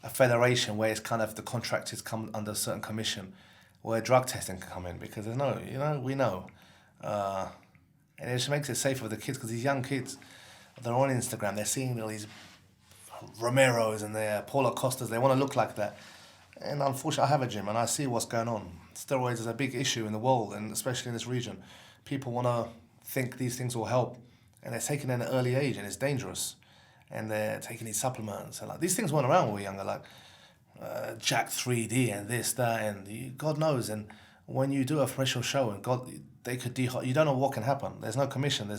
a federation where it's kind of the contractors come under a certain commission, where drug testing can come in, because there's no, you know, we know. And it just makes it safer for the kids, because these young kids, they're on Instagram, they're seeing all these Romeros and their Paulo Costas, they want to look like that. And unfortunately, I have a gym and I see what's going on. Steroids is a big issue in the world, and especially in this region. People want to think these things will help, and they're taking it at an early age, and it's dangerous. And they're taking these supplements. And like these things weren't around when we were younger, like Jack 3D and this, that, and God knows. And when you do a professional show, and God, they could you don't know what can happen. There's no commission.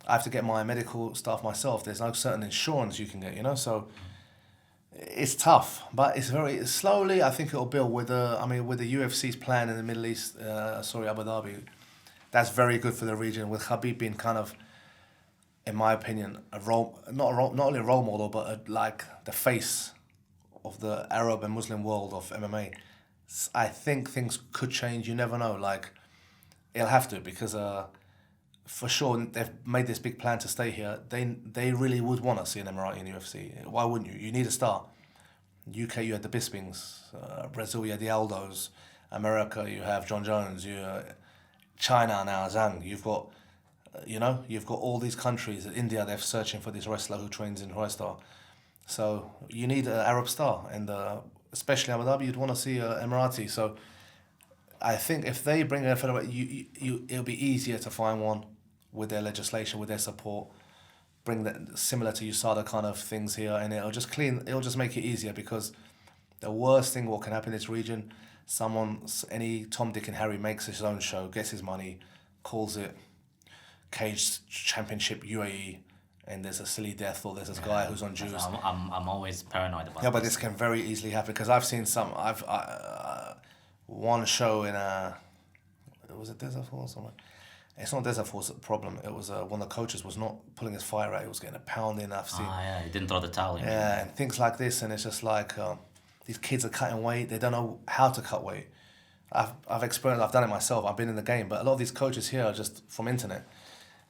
I have to get my medical stuff myself. There's no certain insurance you can get, you know. So it's tough, but it's very slowly. I think it'll build with the UFC's plan in the Middle East. Abu Dhabi. That's very good for the region. With Khabib being kind of, in my opinion, not only a role model, but like the face of the Arab and Muslim world of MMA. I think things could change. You never know. Like, it'll have to, because for sure they've made this big plan to stay here. They really would want to see an Emirati in UFC. Why wouldn't you? You need a star. UK, you had the Bispings. Brazil, you had the Aldos. America, you have John Jones. China now, Zhang. You've got all these countries. India, they're searching for this wrestler who trains in Roystar. So you need an Arab star, and especially Abu Dhabi, you'd want to see an Emirati. So I think if they bring a featherweight, it'll be easier to find one with their legislation, with their support. Bring that similar to USADA kind of things here, and it'll just make it easier, because the worst thing what can happen in this region, any Tom, Dick and Harry makes his own show, gets his money, calls it Cage Championship UAE, and there's a silly death, or there's this guy who's on juice. I'm always paranoid about but this can very easily happen, because I've seen one show in was it Desert Force or something? It's not Desert Force problem. It was one of the coaches was not pulling his fire out. He was getting a pounding. I've seen. He didn't throw the towel in. Yeah, and things like this, and it's just like these kids are cutting weight. They don't know how to cut weight. I've experienced. I've done it myself. I've been in the game, but a lot of these coaches here are just from internet.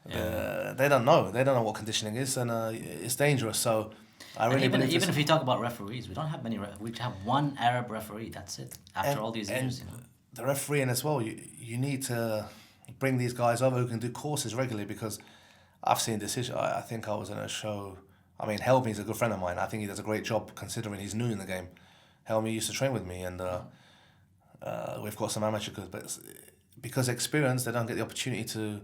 Yeah. They don't know. They don't know what conditioning is, and it's dangerous. So I really even if you talk about referees, we don't have many. We have one Arab referee. That's it. After all these years, the referee, and as well, you need to bring these guys over who can do courses regularly, because I've seen decisions. I think I was in a show. I mean, Helmi's a good friend of mine. I think he does a great job considering he's new in the game. Helmi used to train with me, and we've got some amateur good, but because of experience, they don't get the opportunity to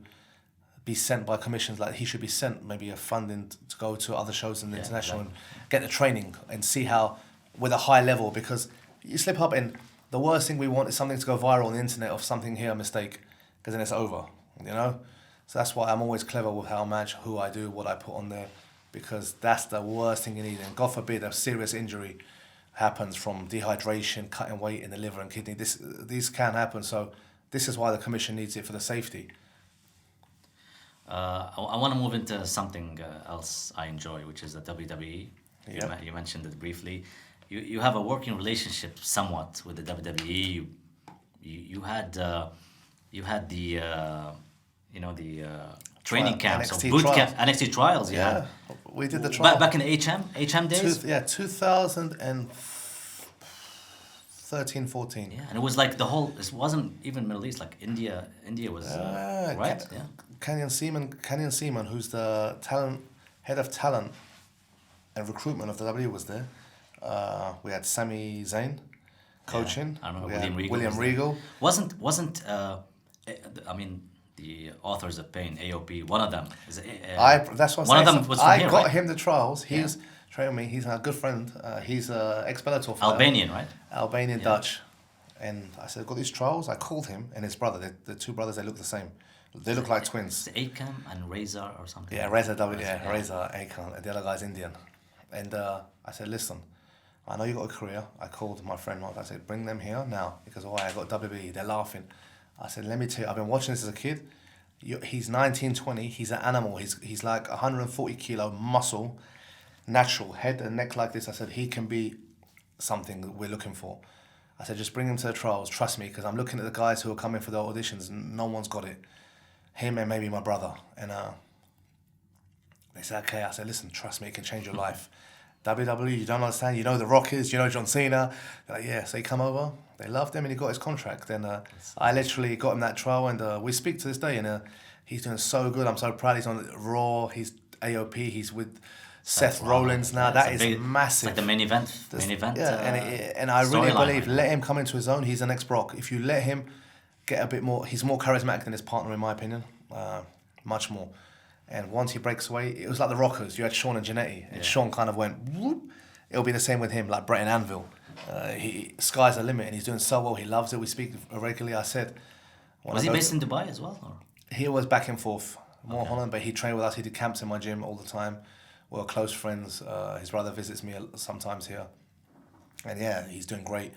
be sent by commissions. Like he should be sent maybe a funding to go to other shows in the international and get the training and see how with a high level, because you slip up, and the worst thing we want is something to go viral on the internet of something here, a mistake, because then it's over, you know? So that's why I'm always clever with how I match, who I do, what I put on there, because that's the worst thing you need. And God forbid a serious injury happens from dehydration, cutting weight in the liver and kidney. These can happen, so this is why the commission needs it, for the safety. I want to move into something else I enjoy, which is the WWE. Yep. You mentioned it briefly. You have a working relationship somewhat with the WWE. You had the training camps, or boot camp, NXT trials. Yeah, we did the trial back in the HM days. 2013, 14. Yeah, and it was like it wasn't even Middle East. Like India was right. Kenyan Seaman, who's the head of talent and recruitment of the W, was there. We had Sami Zayn coaching. I remember William Regal. Wasn't the authors of Pain, AOP, one of them. That's what one I'm saying. of them was from here, got him the trials. He was training me. He's a good friend. He's an ex-Bellator fighter. Albanian, right? Albanian, Dutch. And I said, got these trials. I called him and his brother. The two brothers, they look the same. They look like twins. It's Akam and Reza or something. Yeah, Reza Akam. And the other guy's Indian. And I said, listen, I know you got a career. I called my friend Mark. I said, bring them here now. Because I got WWE. They're laughing. I said, let me tell you, I've been watching this as a kid. He's 19, 20. He's an animal. He's like 140 kilo muscle, natural, head and neck like this. I said, he can be something that we're looking for. I said, just bring him to the trials. Trust me, because I'm looking at the guys who are coming for the auditions. No one's got it. Him and maybe my brother. And they said, okay. I said, listen, trust me, it can change your life. WWE, you don't understand. You know the Rockers, you know John Cena. They're like, yeah. So he come over. They loved him and he got his contract. And I literally got him that trial, and we speak to this day, and he's doing so good. I'm so proud. He's on Raw. He's AOP. He's with Seth Rollins now, that is massive. It's like the main event. Yeah, and I really believe, let him come into his own. He's the next Brock. If you let him get a bit more, he's more charismatic than his partner, in my opinion, much more. And once he breaks away, it was like the Rockers. You had Sean and Jannetty, and Sean kind of went, whoop. It'll be the same with him, like Brett and Anvil. Sky's the limit, and he's doing so well. He loves it. We speak regularly. I said, was he based in Dubai as well? Or? He was back and forth, more Holland, but he trained with us. He did camps in my gym all the time. We're close friends. His brother visits me sometimes here, and yeah, he's doing great.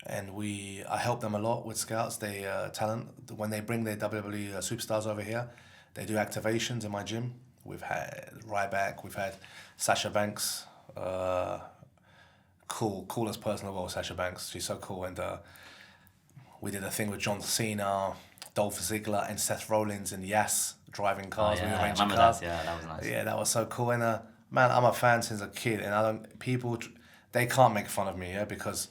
And I help them a lot with scouts. They talent when they bring their WWE superstars over here. They do activations in my gym. We've had Ryback, we've had Sasha Banks, coolest person in the world, Sasha Banks. She's so cool. And we did a thing with John Cena, Dolph Ziggler, and Seth Rollins and Yas driving cars. Oh, yeah, we arranged cars. That. Yeah, that was nice. Yeah, that was so cool. And man, I'm a fan since a kid, and they can't make fun of me, because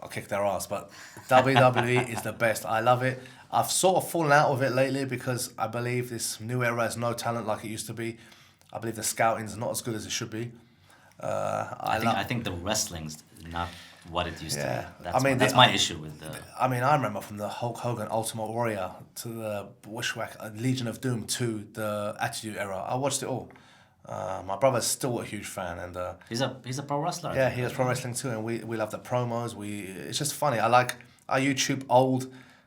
I'll kick their ass. But WWE is the best. I love it. I've sort of fallen out of it lately because I believe this new era has no talent like it used to be. I believe the scouting is not as good as it should be. I think the wrestling's not what it used to be. That's my issue with the... I remember from the Hulk Hogan Ultimate Warrior to the Bushwhack Legion of Doom to the Attitude Era. I watched it all. My brother's still a huge fan, and he's a pro wrestler. Yeah, he was pro wrestling too, and we love the promos. It's just funny. I YouTube old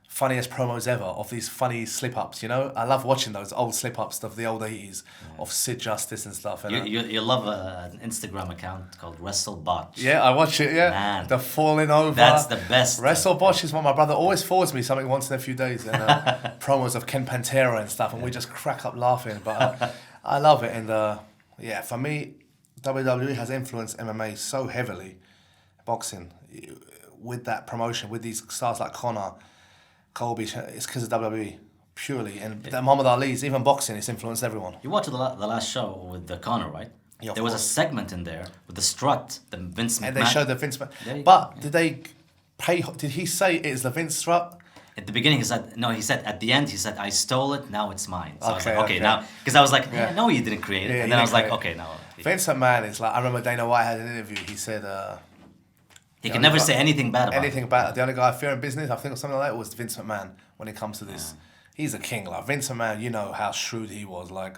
funniest promos ever of these funny slip-ups, I love watching those old slip-ups of the old 80s of Sid Justice and stuff. And you love an Instagram account called WrestleBotch. Yeah, I watch it, Man, the falling over. That's the best. WrestleBotch is what my brother always forwards me something once in a few days, and promos of Ken Pantera and stuff, and we just crack up laughing. But I love it, and for me, WWE has influenced MMA so heavily, boxing, with that promotion, with these stars like Conor, Colby. It's because of WWE purely, and Muhammad Ali's, even boxing, it's influenced everyone. You watched the last show with the Conor, right? Yeah, there was a segment in there with the strut, the Vince McMahon. And they showed the Vince McMahon. But did they pay? Did he say it is the Vince strut? At the beginning, he said no. He said at the end, he said, "I stole it. Now it's mine." So I was like, okay. Now, because I was like, no, you didn't create it. And then I was like, okay, now. Vince McMahon is like, I remember Dana White had an interview. He said, he can never say anything bad about anything bad. The only guy I fear in business, I think, or something like that, was Vince McMahon. When it comes to this, he's a king. Like Vince McMahon, you know how shrewd he was. Like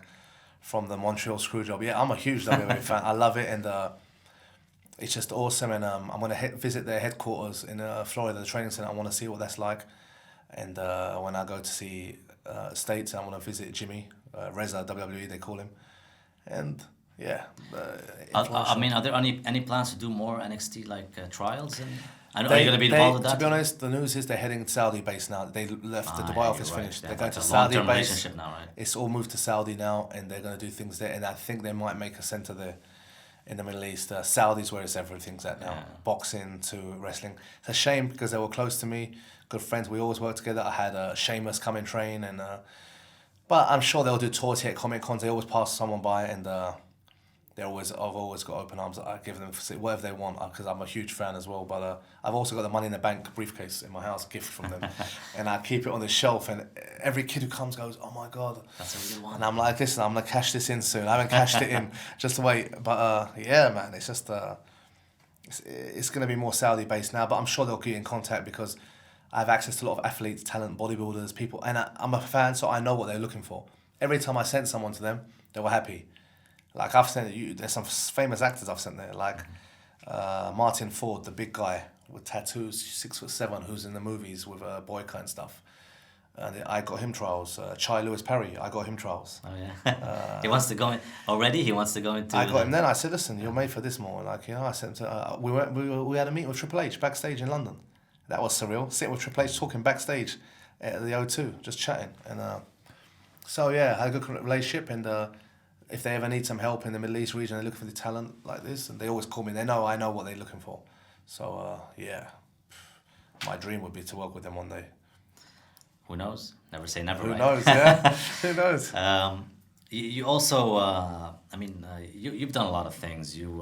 from the Montreal Screwjob. Yeah, I'm a huge WWE fan. I love it, and it's just awesome. And I'm gonna visit their headquarters in Florida, the training center. I want to see what that's like. And when I go to see States, I want to visit Jimmy Reza, WWE they call him, and yeah. I mean, are there any plans to do more NXT trials? Are you going to be involved with that? To be honest, the news is they're heading Saudi base now. They left the Dubai office finished. They're going to Saudi base. Relationship now, right? It's all moved to Saudi now, and they're going to do things there. And I think they might make a center there in the Middle East. Saudi's where everything's at now. Yeah. Boxing to wrestling. It's a shame because they were close to me, good friends. We always worked together. I had Sheamus come and train, and but I'm sure they'll do tours here at Comic Cons. They always pass someone by, and I've always got open arms. I give them whatever they want because I'm a huge fan as well. But I've also got the Money in the Bank briefcase in my house, gift from them, and I keep it on the shelf. And every kid who comes goes, "Oh my god, that's a real one." And I'm like, "Listen, I'm gonna cash this in soon. I haven't cashed it in. Just wait." But yeah, man, it's just it's gonna be more Saudi based now. But I'm sure they'll get in contact because I have access to a lot of athletes, talent, bodybuilders, people, and I'm a fan, so I know what they're looking for. Every time I sent someone to them, they were happy. Like I've sent there's some famous actors I've sent there, like Martin Ford, the big guy with tattoos, 6'7", who's in the movies with Boyka and stuff. And I got him trials. Chai Lewis Perry, I got him trials. Oh yeah, he wants to go in already. He wants to go into. I got him then. I said, listen, you're made for this more. Like I sent him to. We had a meeting with Triple H backstage in London. That was surreal. Sitting with Triple H talking backstage at the O2, just chatting. And so yeah, I had a good relationship and. If they ever need some help in the Middle East region, they're looking for the talent like this, and they always call me. I know what they're looking for. So yeah, my dream would be to work with them one day. Who knows? Never say never. Who right? knows? Yeah, who knows? You also, you've done a lot of things. You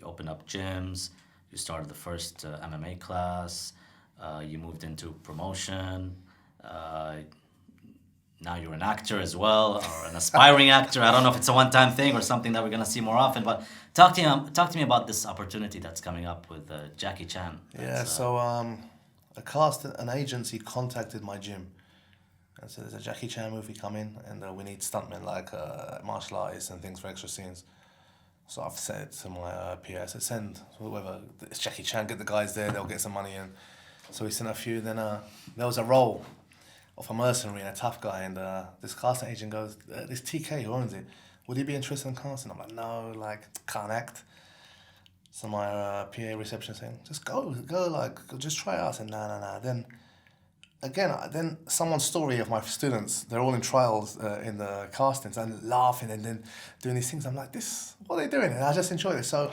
opened up gyms. You started the first MMA class. You moved into promotion. now you're an actor as well, or an aspiring actor. I don't know if it's a one-time thing or something that we're going to see more often, but talk to me about this opportunity that's coming up with Jackie Chan. So an agency contacted my gym and said, there's a Jackie Chan movie coming, and we need stuntmen like martial artists and things for extra scenes. So I've said to my PA, I said, send whoever, it's Jackie Chan, get the guys there, they'll get some money in. So we sent a few, then there was a role of a mercenary and a tough guy, and this casting agent goes, this TK who owns it, would he be interested in casting? I'm like, no, like, can't act. So my PA reception saying, just go, like, just try it out. I said, no. Then someone's story of my students, they're all in trials in the castings and laughing and then doing these things. I'm like, what are they doing? And I just enjoyed it. So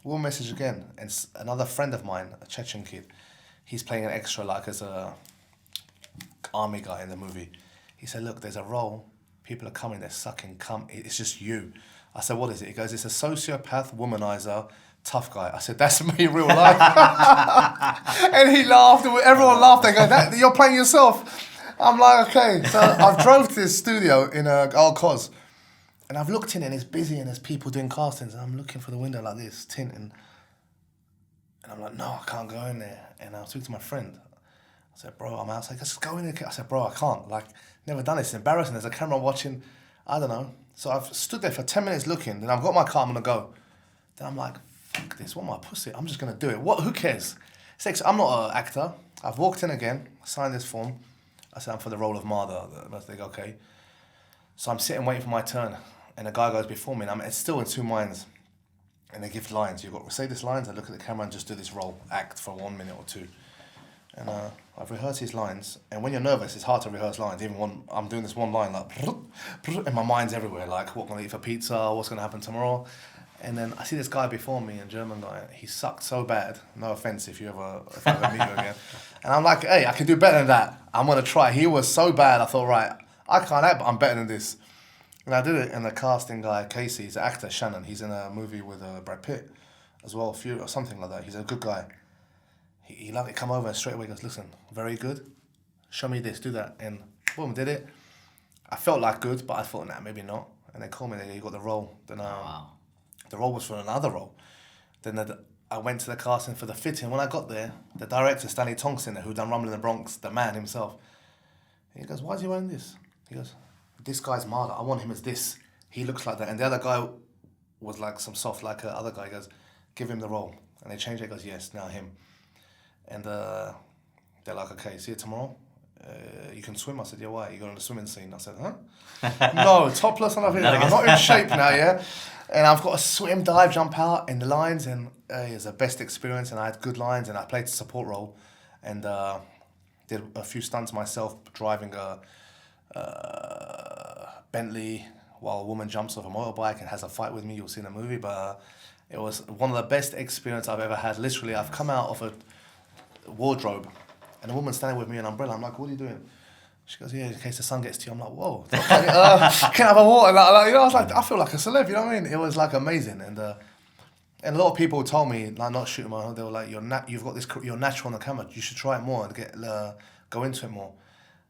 we'll message again. And another friend of mine, a Chechen kid, he's playing an extra, like as a army guy in the movie. He said, look, there's a role, people are coming, they're sucking cum, it's just you. I said, what is it? He goes, it's a sociopath, womanizer, tough guy. I said, that's me in real life. And he laughed, and everyone laughed. They go, you're playing yourself. I'm like, okay. So I've drove to this studio in Al Cos, and I've looked in and it's busy and there's people doing castings, and I'm looking for the window like this, tint, and I'm like, no, I can't go in there. And I was talking to my friend. I said, bro, I'm outside. He goes, just go in there. I said, bro, I can't. Like, never done this. It's embarrassing. There's a camera watching. I don't know. So I've stood there for 10 minutes looking. Then I've got my car. I'm going to go. Then I'm like, fuck this. What am I, pussy? I'm just going to do it. What? Who cares? Essex, I'm not an actor. I've walked in again, signed this form. I said, I'm for the role of Martha. They go, okay. So I'm sitting waiting for my turn. And a guy goes before me. And it's still in two minds. And they give lines. You've got to say this lines. I look at the camera and just do this role. Act for 1 minute or two. And I've rehearsed his lines, and when you're nervous, it's hard to rehearse lines. Even when I'm doing this one line, like, and my mind's everywhere, like, what can I eat for pizza, what's going to happen tomorrow? And then I see this guy before me, a German guy, he sucked so bad, no offence if I ever meet you again. And I'm like, hey, I can do better than that, I'm going to try. He was so bad, I thought, right, I can't act, but I'm better than this. And I did it, and the casting guy, Casey, he's an actor, Shannon, he's in a movie with Brad Pitt as well, or something like that, he's a good guy. He loved it, come over and straight away goes, listen, very good, show me this, do that. And boom, did it. I felt like good, but I thought, nah, maybe not. And they called me, you got the role. Then the role was for another role. Then I went to the casting for the fitting. When I got there, the director, Stanley Thompson, who done Rumble in the Bronx, the man himself, he goes, why is he wearing this? He goes, this guy's Martha, I want him as this. He looks like that. And the other guy was like some soft, like other guy. He goes, give him the role. And they changed it, he goes, yes, now him. And they're like, okay, see you tomorrow. You can swim. I said, yeah, why? You going to the swimming scene? I said, huh? No, topless and everything. I'm not in shape now, yeah? And I've got to swim, dive, jump out in the lines, and it was the best experience, and I had good lines, and I played the support role, and did a few stunts myself, driving a Bentley while a woman jumps off a motorbike and has a fight with me. You'll see in the movie, but it was one of the best experiences I've ever had. Literally, I've come out of a wardrobe and a woman standing with me an umbrella. I'm like, what are you doing? She goes, yeah, in case the sun gets to you. I'm like, whoa, can I have a water? Like, I was like, I feel like a celeb, you know what I mean? It was like amazing. And a lot of people told me, like, not shooting my own, they were like, you've got this, you're natural on the camera, you should try it more and go into it more.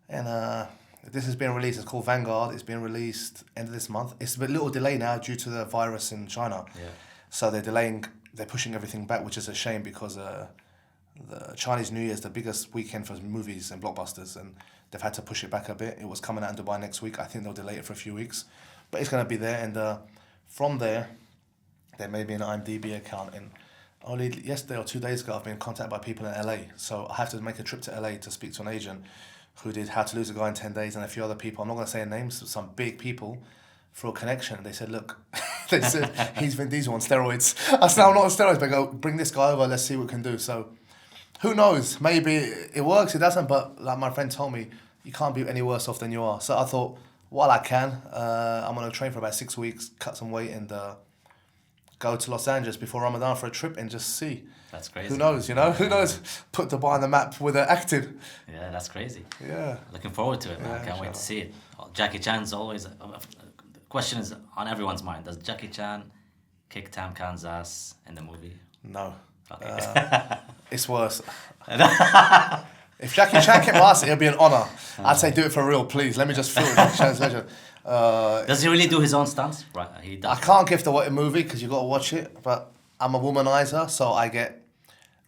And this has been released, it's called Vanguard, it's been released end of this month. It's a little delay now due to the virus in China. Yeah. So they're pushing everything back, which is a shame because the Chinese New Year is the biggest weekend for movies and blockbusters, and they've had to push it back a bit. It was coming out in Dubai next week. I think they'll delay it for a few weeks, but it's going to be there. And from there, they made me an IMDb account. And only yesterday or 2 days ago, I've been contacted by people in LA. So I have to make a trip to LA to speak to an agent who did How to Lose a Guy in 10 Days and a few other people. I'm not going to say names, some big people, for a connection. They said, look, they said, he's Vin Diesel on steroids. I said, I'm not on steroids, but I go, bring this guy over, let's see what we can do. So who knows? Maybe it works, it doesn't, but like my friend told me, you can't be any worse off than you are. So I thought, while I can, I'm going to train for about 6 weeks, cut some weight, and go to Los Angeles before Ramadan for a trip and just see. That's crazy. Who knows, you know? Who knows? Put Dubai on the map with acting. Yeah, that's crazy. Yeah. Looking forward to it, man. Yeah, Can't wait to see it. Jackie Chan's always... the question is on everyone's mind. Does Jackie Chan kick Tam Khan's ass in the movie? No. Okay. It's worse. If Jackie Chan came to us, it'd be an honor. I'd say do it for real, please. Let me just feel Jackie Chan's legend. Does he really do his own stunts? Right, he does. I can't give the movie because you got to watch it, but I'm a womanizer, so I get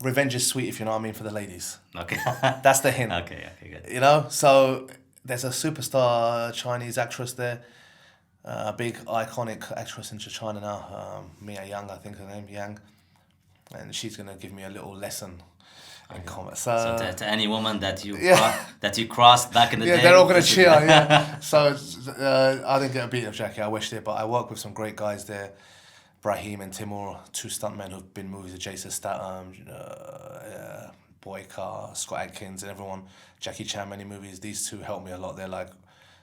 revenge is sweet, if you know what I mean, for the ladies. Okay. That's the hint. Okay, good. You know, so there's a superstar Chinese actress there, a big iconic actress in China now, Mia Yang, I think her name, Yang, and she's gonna give me a little lesson in combat. So to any woman that you that you crossed back in the day, they're all gonna cheer. Yeah. So I didn't get a beat of Jackie. I wished it, but I worked with some great guys there. Brahim and Timur, two stuntmen who've been in movies with Jason Statham, Boyka, Scott Adkins, and everyone. Jackie Chan, many movies. These two helped me a lot. They're like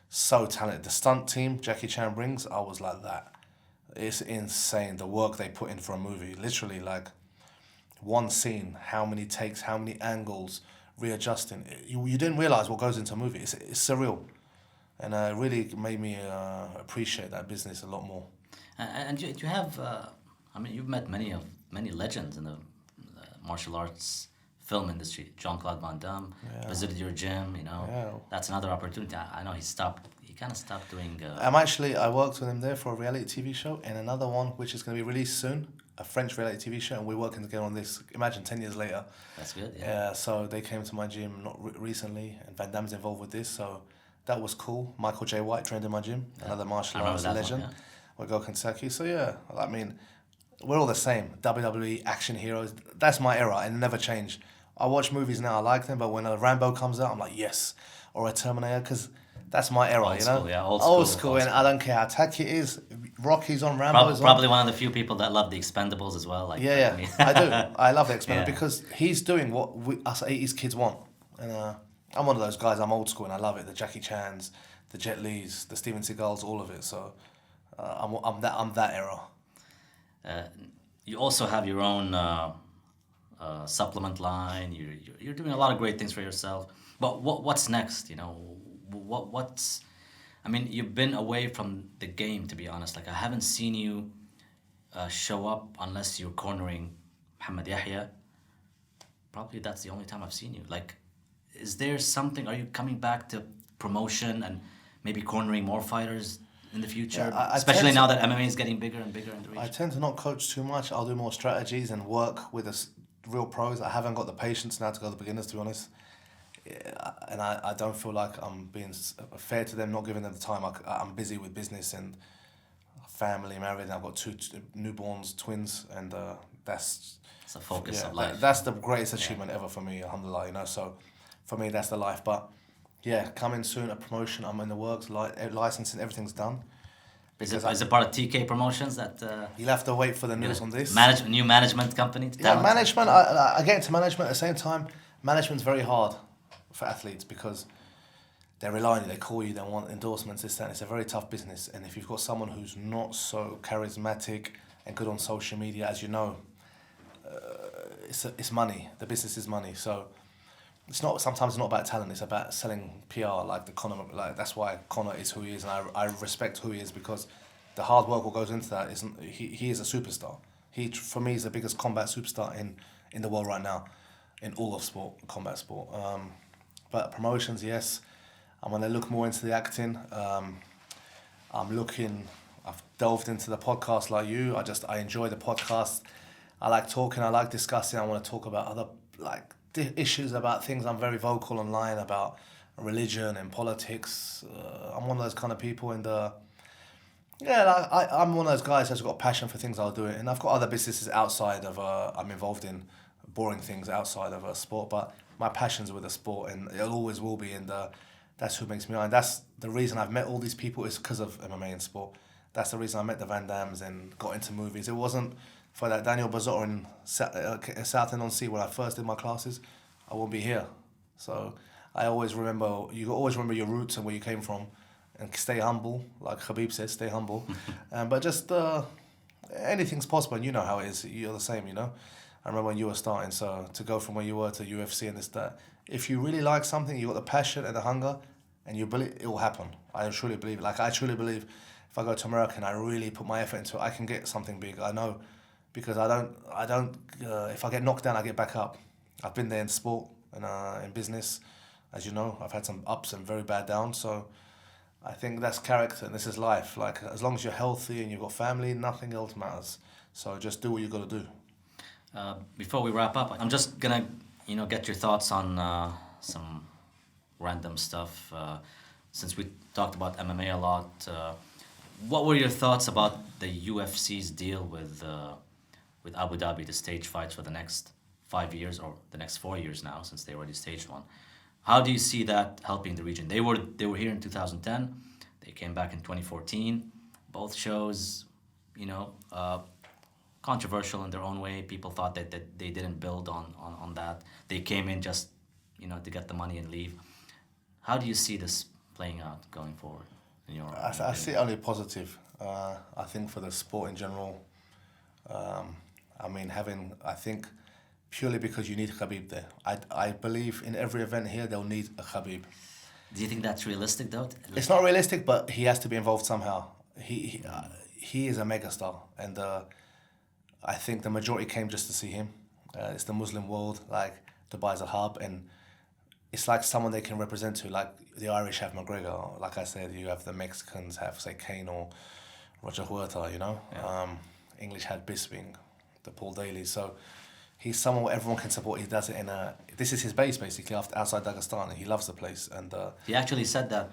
so talented. The stunt team Jackie Chan brings, I was like that. It's insane the work they put in for a movie. Literally, like one scene, how many takes, how many angles, readjusting. You didn't realize what goes into a movie. It's surreal, and it really made me appreciate that business a lot more. And you have, I mean, you've met many legends in the martial arts film industry. Jean-Claude Van Damme visited your gym. You know, that's another opportunity. I know he kind of stopped doing. I worked with him there for a reality TV show and another one which is going to be released soon, a French reality TV show, and we're working together on this. Imagine 10 years later. That's good. Yeah. So they came to my gym not recently, and Van Damme's involved with this, so that was cool. Michael J. White trained in my gym, another martial arts legend. We go Kentucky. So yeah, I mean, we're all the same. WWE action heroes. That's my era, and it never changed. I watch movies now, I like them, but when a Rambo comes out, I'm like, yes, or a Terminator, because that's my era, old school, old school, and I don't care how tacky it is. Rocky's on, Rambo's probably one of the few people that love the Expendables as well. Like, I mean. I do. I love the Expendables because he's doing what us 80s kids want, and I'm one of those guys. I'm old school, and I love it. The Jackie Chans, the Jet Lis, the Steven Seagals, all of it. So. I'm that era. You also have your own supplement line. You're doing a lot of great things for yourself. But what's next? You know, what's? I mean, you've been away from the game, to be honest. Like, I haven't seen you show up unless you're cornering Muhammad Yahya. Probably that's the only time I've seen you. Like, is there something? Are you coming back to promotion and maybe cornering more fighters in the future, especially now that MMA is getting bigger and bigger in the region? I tend to not coach too much. I'll do more strategies and work with real pros. I haven't got the patience now to go to the beginners, to be honest. And I don't feel like I'm being fair to them, not giving them the time. I'm busy with business and family, married, and I've got two newborns, twins, and that's... It's a focus of life. That's the greatest achievement ever for me, alhamdulillah, you know, so for me, that's the life. But yeah, coming soon, a promotion, I'm in the works, licensing, everything's done. Is it part of TK Promotions that... You'll have to wait for the news on this. New management company? Management, I get into management at the same time. Management's very hard for athletes because they rely on you, they call you, they want endorsements, this, that. It's a very tough business. And if you've got someone who's not so charismatic and good on social media, as you know, it's money. The business is money. So sometimes it's not about talent, it's about selling PR, like the Conor, like that's why Conor is who he is, and I respect who he is because the hard work what goes into that isn't, he is a superstar. He, for me, is the biggest combat superstar in the world right now, in all of sport, combat sport. But promotions, yes, I'm gonna look more into the acting. I've delved into the podcast like you. I enjoy the podcast. I like talking, I like discussing, I want to talk about other issues, about things. I'm very vocal online about religion and politics. I'm one of those kind of people, and I'm one of those guys that's got a passion for things. I'll do it, and I've got other businesses outside of I'm involved in boring things outside of sport, but my passion's with the sport, and it always will be, and that's who makes me on. And that's the reason I've met all these people is because of MMA and sport. That's the reason I met the Van Dammes and got into movies. It wasn't for that Daniel Bazot in Southend-on-Sea when I first did my classes, I wouldn't be here. So I always remember, you always remember your roots and where you came from, and stay humble, like Khabib says, stay humble. But just anything's possible, and you know how it is. You're the same, you know. I remember when you were starting, so to go from where you were to UFC and this, that. If you really like something, you got the passion and the hunger, and you believe it will happen. I truly believe it. Like, I truly believe if I go to America and I really put my effort into it, I can get something big. I know. Because I don't. If I get knocked down, I get back up. I've been there in sport. in business. As you know, I've had some ups and very bad downs. So I think that's character and this is life. Like, as long as you're healthy and you've got family, nothing else matters. So just do what you got to do. Before we wrap up, I'm just gonna, get your thoughts on some random stuff. Since we talked about MMA a lot, what were your thoughts about the UFC's deal with Abu Dhabi to stage fights for the next 5 years or the next 4 years now, since they already staged one? How do you see that helping the region? They were here in 2010. They came back in 2014. Both shows, controversial in their own way. People thought that they didn't build on that. They came in just, to get the money and leave. How do you see this playing out going forward? I see it only positive. I think for the sport in general, I think purely because you need Khabib there. I believe in every event here they'll need a Khabib. Do you think that's realistic though? It's not realistic, but he has to be involved somehow. He is a megastar, and I think the majority came just to see him. It's the Muslim world, like Dubai's a hub, and it's like someone they can represent to. Like the Irish have McGregor, like I said, you have the Mexicans have, say, Kane or Roger Huerta, Yeah. English had Bisping, the Paul Daly. So he's someone where everyone can support. He does it this is his base basically outside Dagestan. He loves the place, and he actually said that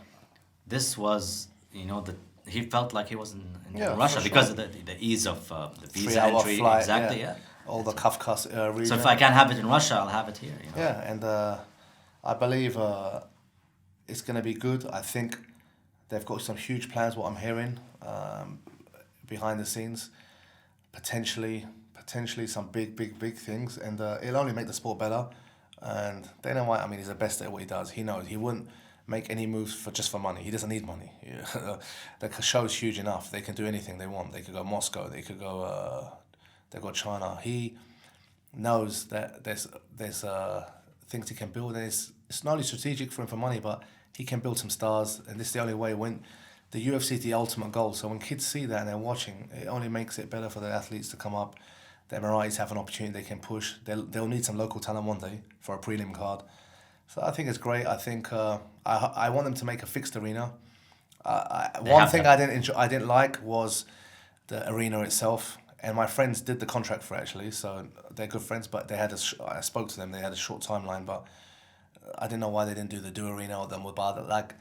this was, he felt like he was in Russia because of the ease of the visa 3-hour entry. flight, Exactly, yeah. All the Kafkas region. So if I can't have it in Russia, I'll have it here. Yeah, and I believe it's going to be good. I think they've got some huge plans, what I'm hearing, behind the scenes. Potentially some big things, and it'll only make the sport better. And Dana White, he's the best at what he does. He knows he wouldn't make any moves just for money. He doesn't need money. The show's huge enough. They can do anything they want. They could go Moscow. They could go. They go China. He knows that there's things he can build, and it's not only strategic for him for money, but he can build some stars. And this is the only way. When the UFC is the ultimate goal, so when kids see that and they're watching, it only makes it better for the athletes to come up. The Emiratis have an opportunity they can push. They'll need some local talent one day for a prelim card. So I think it's great. I think I want them to make a fixed arena. One thing I didn't like was the arena itself. And my friends did the contract for it, actually, so they're good friends. But they had I spoke to them. They had a short timeline, but I didn't know why they didn't do the Do Arena or the Mubadala. Like,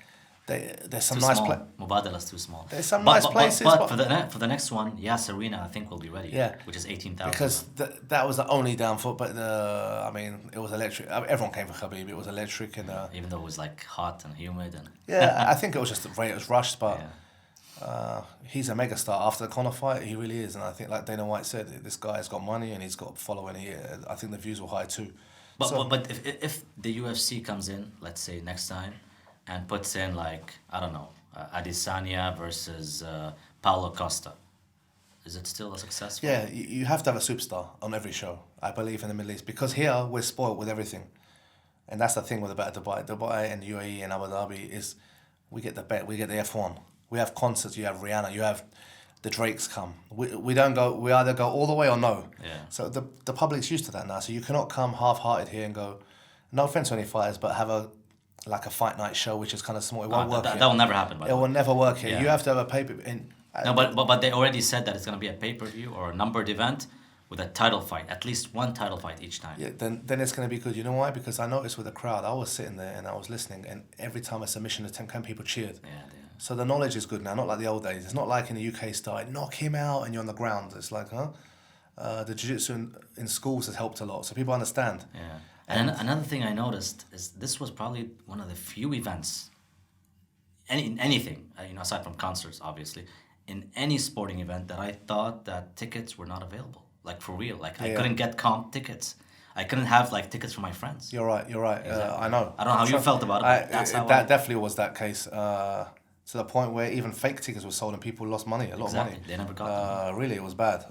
there's some nice places. Mubadala's too small. There's some nice places. But for the next one, Yas Arena, I think will be ready. Yeah, which is 18,000. Because that was the only downfall. But it was electric. Everyone came for Khabib. It was electric, and even though it was like hot and humid and. Yeah, I think it was just the rate. It was rushed, but. Yeah. He's a megastar. After the Conor fight, he really is, and I think, like Dana White said, this guy's got money and he's got a following here. I think the views were high too. But if the UFC comes in, let's say next time, and puts in Adesanya versus Paulo Costa, is it still a success? Yeah, you have to have a superstar on every show. I believe in the Middle East, because here we're spoiled with everything, and that's the thing with Dubai and UAE and Abu Dhabi is we get the F1. We have concerts, you have Rihanna, you have the Drakes come. We don't go, we either go all the way or no. Yeah. So the public's used to that now. So you cannot come half-hearted here and go, no offense to any fighters, but have a fight night show which is kind of small. It won't work here. That will never happen. It will never work here. Yeah. You have to have a pay-per-view. But they already said that it's going to be a pay-per-view or a numbered event with a title fight, at least one title fight each time. Yeah, then it's going to be good. You know why? Because I noticed with the crowd, I was sitting there and I was listening, and every time a submission attempt came, people cheered. Yeah. So the knowledge is good now, not like the old days. It's not like in the UK style, knock him out and you're on the ground. It's like, the jiu-jitsu in schools has helped a lot, so people understand. Yeah. And another thing I noticed is this was probably one of the few events, anything, aside from concerts, obviously, in any sporting event that I thought that tickets were not available. Like, for real. Like, I couldn't get comp tickets. I couldn't have tickets for my friends. You're right. Exactly. I know. I don't know how you felt about it, but that's how that definitely was that case. To the point where even fake tickets were sold and people lost money, a lot of money. They never got them. Really, it was bad.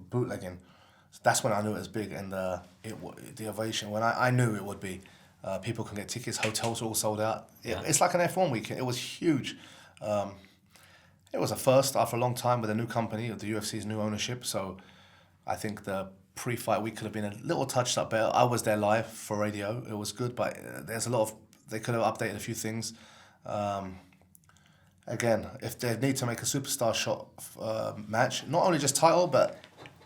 Bootlegging. So that's when I knew it was big, and the ovation, when I knew it would be. People can get tickets, hotels are all sold out. It's like an F1 weekend. It was huge. It was a first after a long time with a new company, with the UFC's new ownership. So I think the pre-fight week could have been a little touched up better. I was there live for radio. It was good, but there's a lot of, they could have updated a few things. Again, if they need to make a superstar shot match, not only just title, but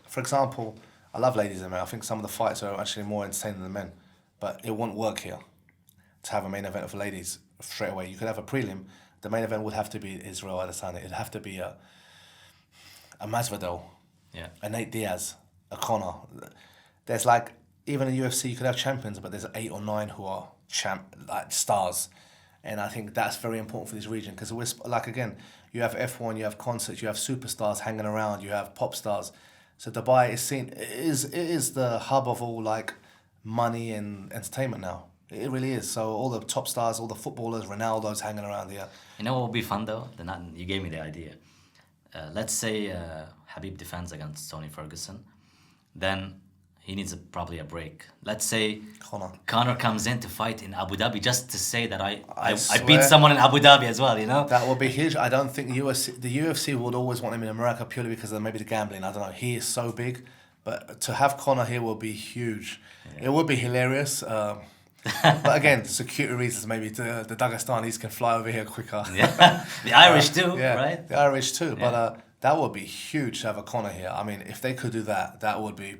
for example, I love ladies in MMA. I think some of the fights are actually more entertaining than men, but it won't work here to have a main event for ladies straight away. You could have a prelim. The main event would have to be Israel Adesanya. It'd have to be a Masvidal, a Nate Diaz, a Conor. There's like, even in UFC, you could have champions, but there's 8 or 9 who are stars. And I think that's very important for this region because we're like, again, you have F1, you have concerts, you have superstars hanging around, you have pop stars. So Dubai is seen, it is the hub of all like money and entertainment now. It really is. So all the top stars, all the footballers, Ronaldo's hanging around here. You know what would be fun though? You gave me the idea. Let's say Khabib defends against Tony Ferguson, then he needs probably a break. Let's say Conor comes in to fight in Abu Dhabi just to say that I beat someone in Abu Dhabi as well, you know? That would be huge. I don't think the UFC would always want him in America purely because of maybe the gambling. I don't know. He is so big. But to have Conor here will be huge. Yeah. It would be hilarious. But again, security reasons, maybe the Dagestanis can fly over here quicker. Yeah. The Irish too, right? The Irish too. Yeah. But that would be huge to have a Conor here. I mean, if they could do that, that would be...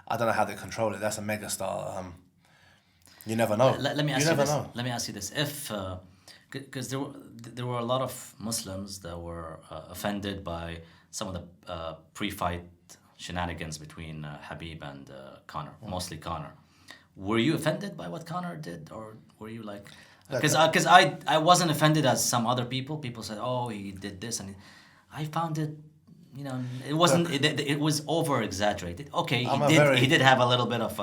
I don't know how they control it. That's a megastar. You never know. Let me ask you this. Let me ask you this. If, because there were a lot of Muslims that were offended by some of the pre-fight shenanigans between Khabib and Conor, mostly Conor. Were you offended by what Conor did, or were you like? Because I wasn't offended as some other people. People said, "Oh, he did this," and I found it. You know, it wasn't. It was over exaggerated. Okay, he did have a little bit of,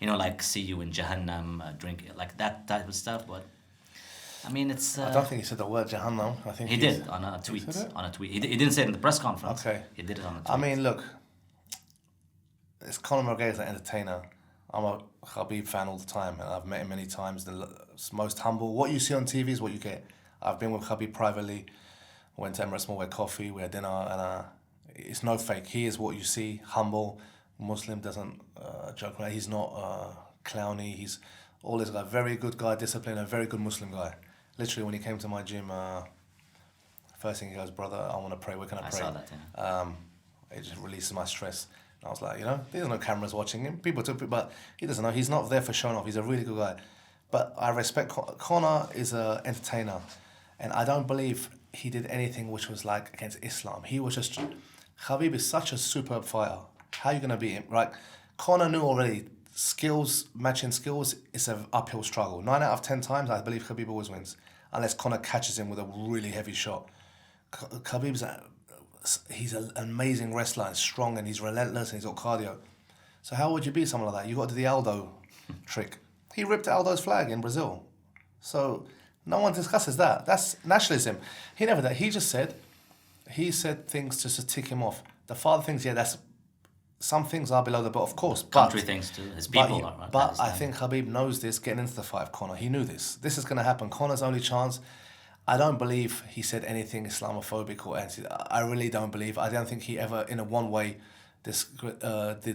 like "see you in Jahannam," drink like that type of stuff. But I mean, it's. I don't think he said the word Jahannam. I think he did on a tweet. He didn't say it in the press conference. Okay, he did it on a tweet. I mean, look, it's Conor McGregor's an entertainer. I'm a Khabib fan all the time, and I've met him many times. The most humble. What you see on TV is what you get. I've been with Khabib privately. Went to Emirates Mall, we had coffee, we had dinner, and it's no fake. He is what you see, humble, Muslim, doesn't joke around. He's not clowny. He's always a very good guy, disciplined, a very good Muslim guy. Literally, when he came to my gym, first thing he goes, "Brother, I want to pray. Where can I pray?" I saw that, yeah. It just releases my stress. And I was like, there's no cameras watching him. People took it, but he doesn't know. He's not there for showing off. He's a really good guy. But I respect Conor is an entertainer, and I don't believe he did anything which was like against Islam. He was just... Khabib is such a superb fighter. How are you going to beat him? Right? Conor knew already, matching skills, is an uphill struggle. 9 out of 10 times, I believe Khabib always wins. Unless Conor catches him with a really heavy shot. Khabib's he's an amazing wrestler and strong, and he's relentless, and he's got cardio. So how would you beat someone like that? You got to do the Aldo trick. He ripped Aldo's flag in Brazil. So no one discusses that. That's nationalism. He never did. He said things just to tick him off. The father things, that's some things are below the belt, of course. Country things too. His people are. But I think Khabib knows this getting into the fight of Conor. He knew this. This is going to happen. Conor's only chance. I don't believe he said anything Islamophobic or anti. I really don't believe. I don't think he ever, in a one way, did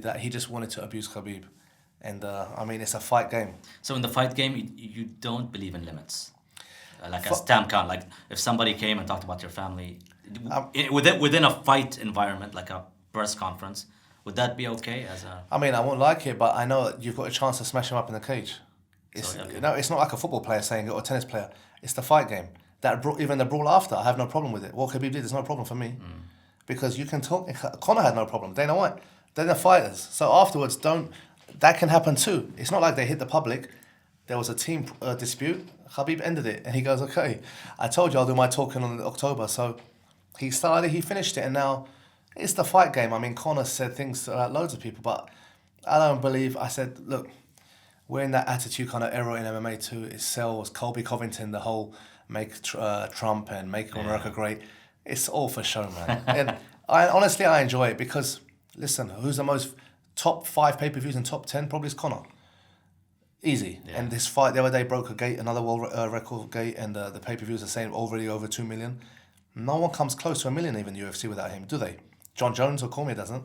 that. He just wanted to abuse Khabib. And I mean, it's a fight game. So in the fight game, you don't believe in limits? As Tam Khan, like if somebody came and talked about your family, within a fight environment, like a press conference, would that be okay? I mean, I won't like it, but I know you've got a chance to smash him up in the cage. It's not like a football player saying it or a tennis player. It's the fight game. Even the brawl after, I have no problem with it. What Khabib did is no problem for me. Because you can talk. Conor had no problem. Dana White. They're the fighters. So afterwards, that can happen too. It's not like they hit the public. There was a team dispute. Khabib ended it. And he goes, okay, I told you I'll do my talking on October. So he started it, he finished it. And now it's the fight game. I mean, Conor said things about loads of people. But I don't believe, I said, look, we're in that attitude kind of era in MMA too. It sells. Colby Covington, the whole make Trump and make America great. It's all for show, man. And honestly, I enjoy it because, listen, who's the most top 5 pay-per-views and top 10? Probably is Conor. Easy. Yeah. And this fight the other day broke a gate, another world record gate, and the pay-per-views are saying already over 2 million. No one comes close to 1 million even UFC without him, do they? John Jones or Cormier doesn't.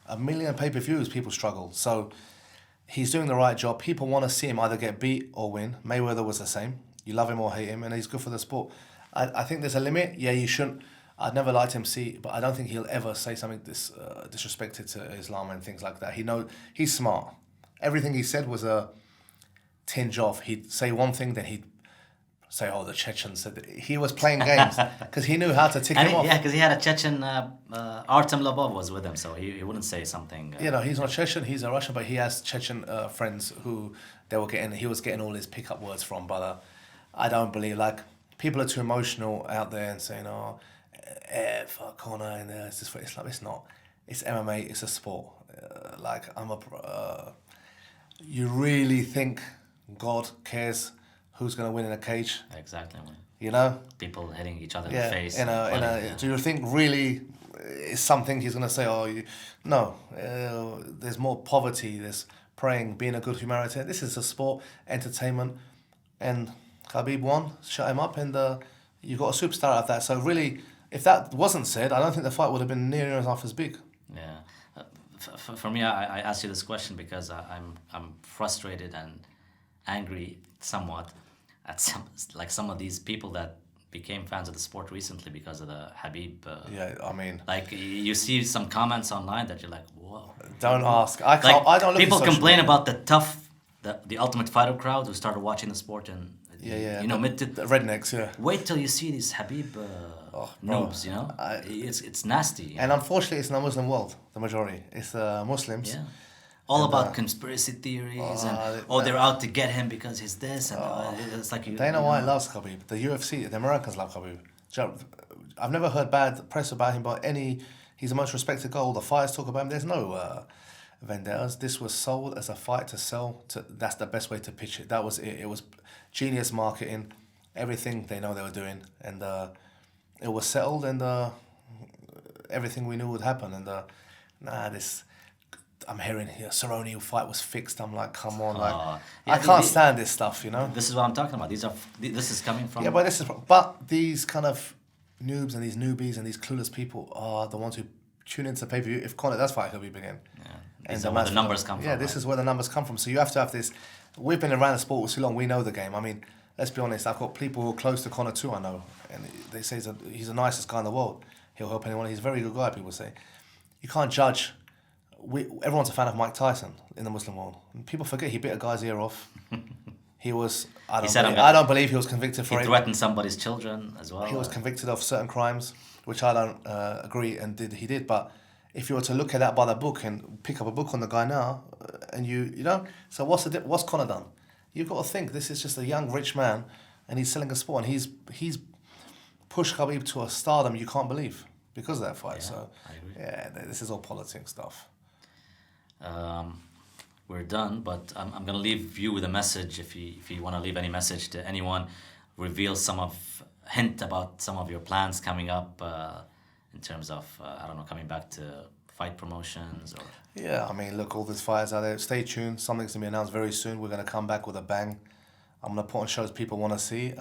1 million pay-per-views, people struggle. So he's doing the right job. People want to see him either get beat or win. Mayweather was the same. You love him or hate him, and he's good for the sport. I think there's a limit. Yeah, you shouldn't. I'd never liked him but I don't think he'll ever say something disrespected to Islam and things like that. He's smart. Everything he said was a tinge off. He'd say one thing, then he'd say, "Oh, the Chechens said that." He was playing games because he knew how to tick him off. Yeah, because he had a Chechen, Artem Labov was with him, so he wouldn't say something. He's not Chechen, he's a Russian, but he has Chechen friends who he was getting all his pickup words from. But I don't believe, like, people are too emotional out there and saying, "Oh, fuck Conor," and it's just for Islam. It's not. It's MMA. It's a sport. You really think God cares who's going to win in a cage? Exactly. You know? People hitting each other in the face. Do you think really it's something he's going to say? No. There's more poverty. There's praying, being a good humanitarian. This is a sport, entertainment, and Khabib won. Shut him up, and you got a superstar out of that. So really, if that wasn't said, I don't think the fight would have been near enough as big. Yeah. For me, I asked you this question because I'm frustrated and angry somewhat at some of these people that became fans of the sport recently because of the Habib. Like you see some comments online that you're like, whoa. Don't ask. I can't. I don't look. People complain about the Ultimate Fighter crowd who started watching the sport and the rednecks. Yeah. Wait till you see these Habib noobs. It's nasty. And unfortunately, it's in the Muslim world. The majority, it's Muslims. Yeah. All about conspiracy theories they're out to get him because he's this and it's like Dana White loves Khabib. The UFC, the Americans love Khabib. I've never heard bad press about him, but he's the most respected guy. All the fighters talk about him. There's no vendettas. This was sold as a fight to sell. That's the best way to pitch it. That was it. It was genius marketing. Everything they know they were doing, and it was settled, and everything we knew would happen. And I'm hearing Cerrone fight was fixed. I'm like, come on, I can't stand this stuff, This is what I'm talking about. This is coming from. Yeah, but these kind of noobs and these newbies and these clueless people are the ones who tune into pay-per-view. If Conor does fight, he'll be begin. Yeah, and where the numbers come from. Yeah, this is where the numbers come from. So you have to have this. We've been around the sport for so long. We know the game. I mean, let's be honest. I've got people who are close to Conor too. I know, and they say he's the nicest guy in the world. He'll help anyone. He's a very good guy. People say, you can't judge. Everyone's a fan of Mike Tyson in the Muslim world. And people forget he bit a guy's ear off. He was. I don't believe he was convicted for it. He threatened somebody's children as well. He was convicted of certain crimes, which I don't agree he did. But if you were to look at that by the book and pick up a book on the guy now, and so what's Conor done? You've got to think this is just a young rich man, and he's selling a sport, and he's pushed Khabib to a stardom you can't believe because of that fight. Yeah, so I agree. Yeah, this is all politics stuff. We're done, but I'm going to leave you with a message. If you want to leave any message to anyone, reveal hint about some of your plans coming up in terms of coming back to fight promotions or. Yeah, I mean, look, all these fighters out there. Stay tuned. Something's going to be announced very soon. We're going to come back with a bang. I'm going to put on shows people want to see.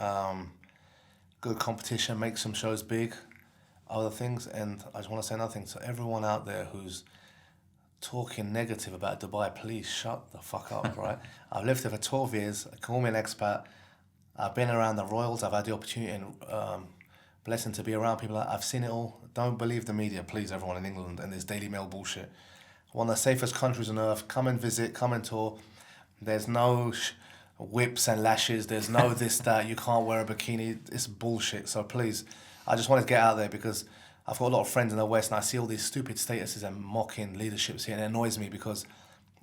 Good competition, make some shows big, other things. And I just want to say another thing to everyone out there who's talking negative about Dubai. Please shut the fuck up, right? I've lived here for 12 years. Call me an expat. I've been around the royals. I've had the opportunity and blessing to be around people. I've seen it all. Don't believe the media, please, everyone in England and this Daily Mail bullshit. One of the safest countries on earth. Come and visit, come and tour. There's no whips and lashes. There's no this, that. You can't wear a bikini. It's bullshit. So please, I just wanted to get out there because I've got a lot of friends in the West and I see all these stupid statuses and mocking leaderships here, and it annoys me because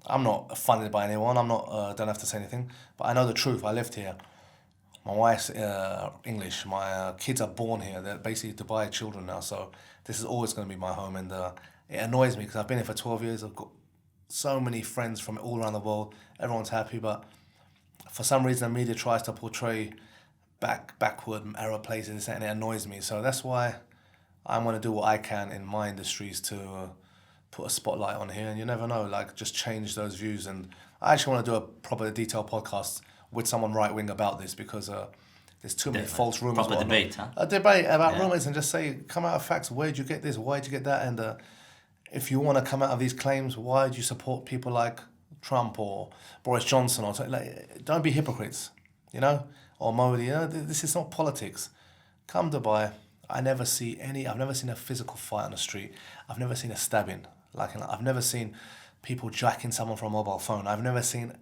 I'm not funded by anyone. I'm not, don't have to say anything, but I know the truth. I lived here. My wife's English. My kids are born here. They're basically Dubai children now. So this is always going to be my home, and it annoys me because I've been here for 12 years. I've got so many friends from all around the world. Everyone's happy, but for some reason the media tries to portray backward Arab places, and it annoys me. So that's why I'm going to do what I can in my industries to put a spotlight on here. And you never know, just change those views. And I actually want to do a proper detailed podcast with someone right-wing about this because there's too many false rumours. Proper debate, huh? A debate about rumours and just say, come out of facts. Where'd you get this? Why'd you get that? And if you want to come out of these claims, why do you support people like Trump or Boris Johnson or something? Like, don't be hypocrites, you know, or Modi. You know, this is not politics. Come Dubai. I've never seen a physical fight on the street. I've never seen a stabbing. I've never seen people jacking someone from a mobile phone. I've never seen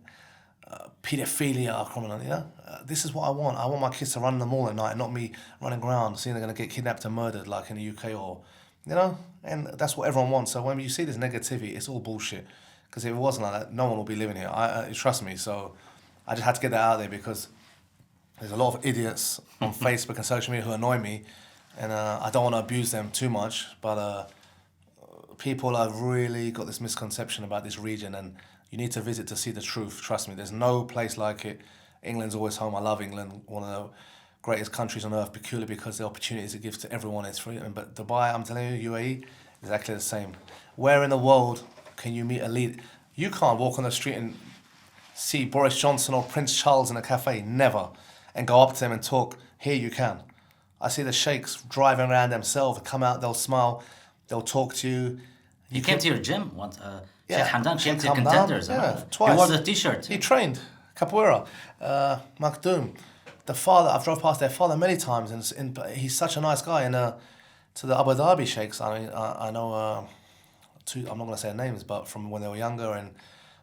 paedophilia criminal. You know, this is what I want. I want my kids to run in the mall at night, not me running around seeing they're going to get kidnapped and murdered like in the UK or, you know. And that's what everyone wants. So when you see this negativity, it's all bullshit. Because if it wasn't like that, no one would be living here. Trust me. So I just had to get that out there because there's a lot of idiots on Facebook and social media who annoy me, and I don't want to abuse them too much. But people have really got this misconception about this region, and you need to visit to see the truth. Trust me, there's no place like it. England's always home. I love England, one of the greatest countries on earth, purely because the opportunities it gives to everyone is free. But Dubai, I'm telling you, UAE, exactly the same. Where in the world can you meet a leader? You can't walk on the street and see Boris Johnson or Prince Charles in a cafe, never, and go up to them and talk. Here you can. I see the sheikhs driving around themselves, come out, they'll smile, they'll talk to you. You came to your gym once. Yeah, Sheikh Hamdan came Sheikh to Hamdan, Contenders. yeah, twice. He wore the t-shirt. He trained capoeira. Makdoum, the father, I've drove past their father many times, and he's such a nice guy. And to the Abu Dhabi sheikhs, I mean, I know two. I'm not going to say their names, but from when they were younger, and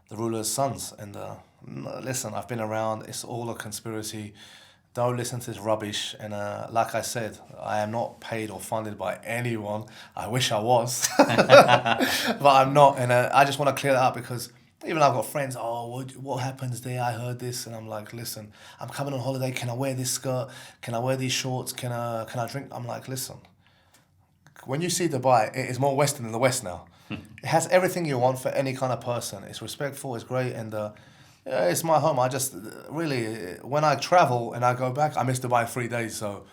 the ruler's sons. And listen, I've been around. It's all a conspiracy. Don't listen to this rubbish. And like I said, I am not paid or funded by anyone. I wish I was, but I'm not. And I just want to clear that up because even I've got friends, what happens there? I heard this. And I'm like, listen, I'm coming on holiday. Can I wear this skirt? Can I wear these shorts? Can I drink? I'm like, listen, when you see Dubai, it is more Western than the West now. It has everything you want for any kind of person. It's respectful, it's great, and yeah, it's my home. I just really, when I travel and I go back, I miss Dubai 3 days. So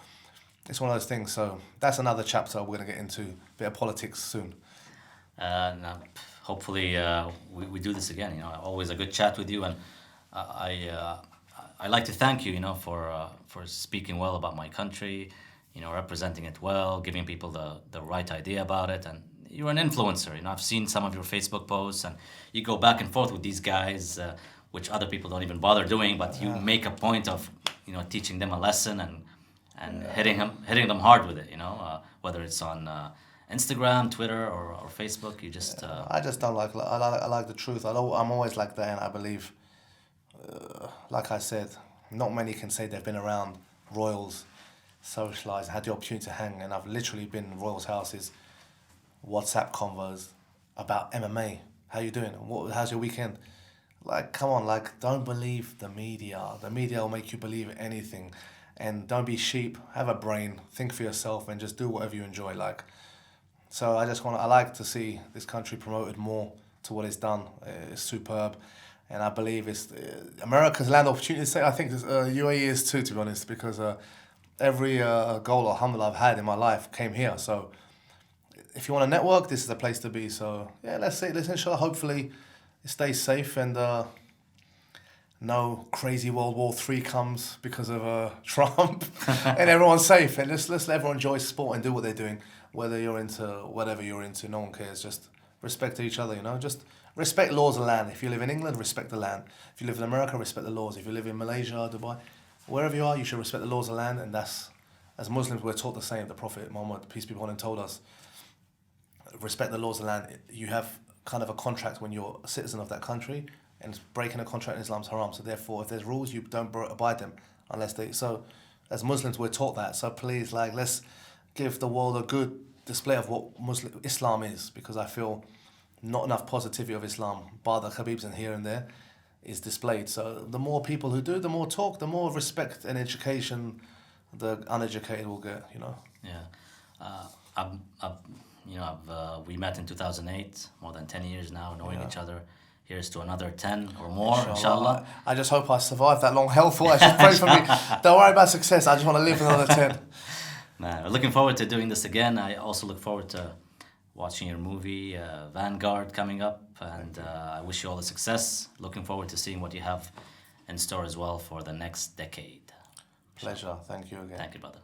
it's one of those things. So that's another chapter we're going to get into. A bit of politics soon. Now, hopefully we do this again. You know, always a good chat with you, and I like to thank you. You know, for speaking well about my country. You know, representing it well, giving people the right idea about it, and you're an influencer. You know, I've seen some of your Facebook posts, and you go back and forth with these guys, which other people don't even bother doing. But you make a point of, you know, teaching them a lesson and hitting them hard with it. You know, whether it's on Instagram, Twitter, or Facebook, you just. I just don't like. I like the truth. I'm always like that, and I believe. Like I said, not many can say they've been around royals, socialised, had the opportunity to hang, and I've literally been in royals' houses. WhatsApp convos about MMA. How you doing? How's your weekend? Like, come on, like, don't believe the media. The media will make you believe anything. And don't be sheep. Have a brain. Think for yourself and just do whatever you enjoy. Like, so I like to see this country promoted more to what it's done. It's superb. And I believe it's America's land of opportunity. I think UAE is too, to be honest, because every goal or alhamdulillah I've had in my life came here. So if you want to network, this is the place to be. So yeah, let's inshallah, hopefully it stays safe and no crazy World War III comes because of Trump and everyone's safe. And let's let everyone enjoy sport and do what they're doing. Whether you're into whatever you're into, no one cares. Just respect each other, you know. Just respect laws of the land. If you live in England, respect the land. If you live in America, respect the laws. If you live in Malaysia, Dubai, wherever you are, you should respect the laws of the land. And that's, as Muslims, we're taught the same. The Prophet Muhammad, peace be upon him, told us, respect the laws of the land. You have kind of a contract when you're a citizen of that country, and breaking a contract in Islam is haram. So therefore, if there's rules, you don't abide them unless they. So, as Muslims, we're taught that. So please, like, let's give the world a good display of what Islam is, because I feel not enough positivity of Islam, bar the Khabibs and here and there, is displayed. So the more people who do, the more talk, the more respect and education the uneducated will get. You know. Yeah. We met in 2008, more than 10 years now, knowing each other. Here's to another 10 or more, inshallah. I just hope I survive that long health-wise. Just pray for me. Don't worry about success. I just want to live another 10. Man, we're looking forward to doing this again. I also look forward to watching your movie, Vanguard, coming up. And I wish you all the success. Looking forward to seeing what you have in store as well for the next decade. Pleasure. Thank you again. Thank you, brother.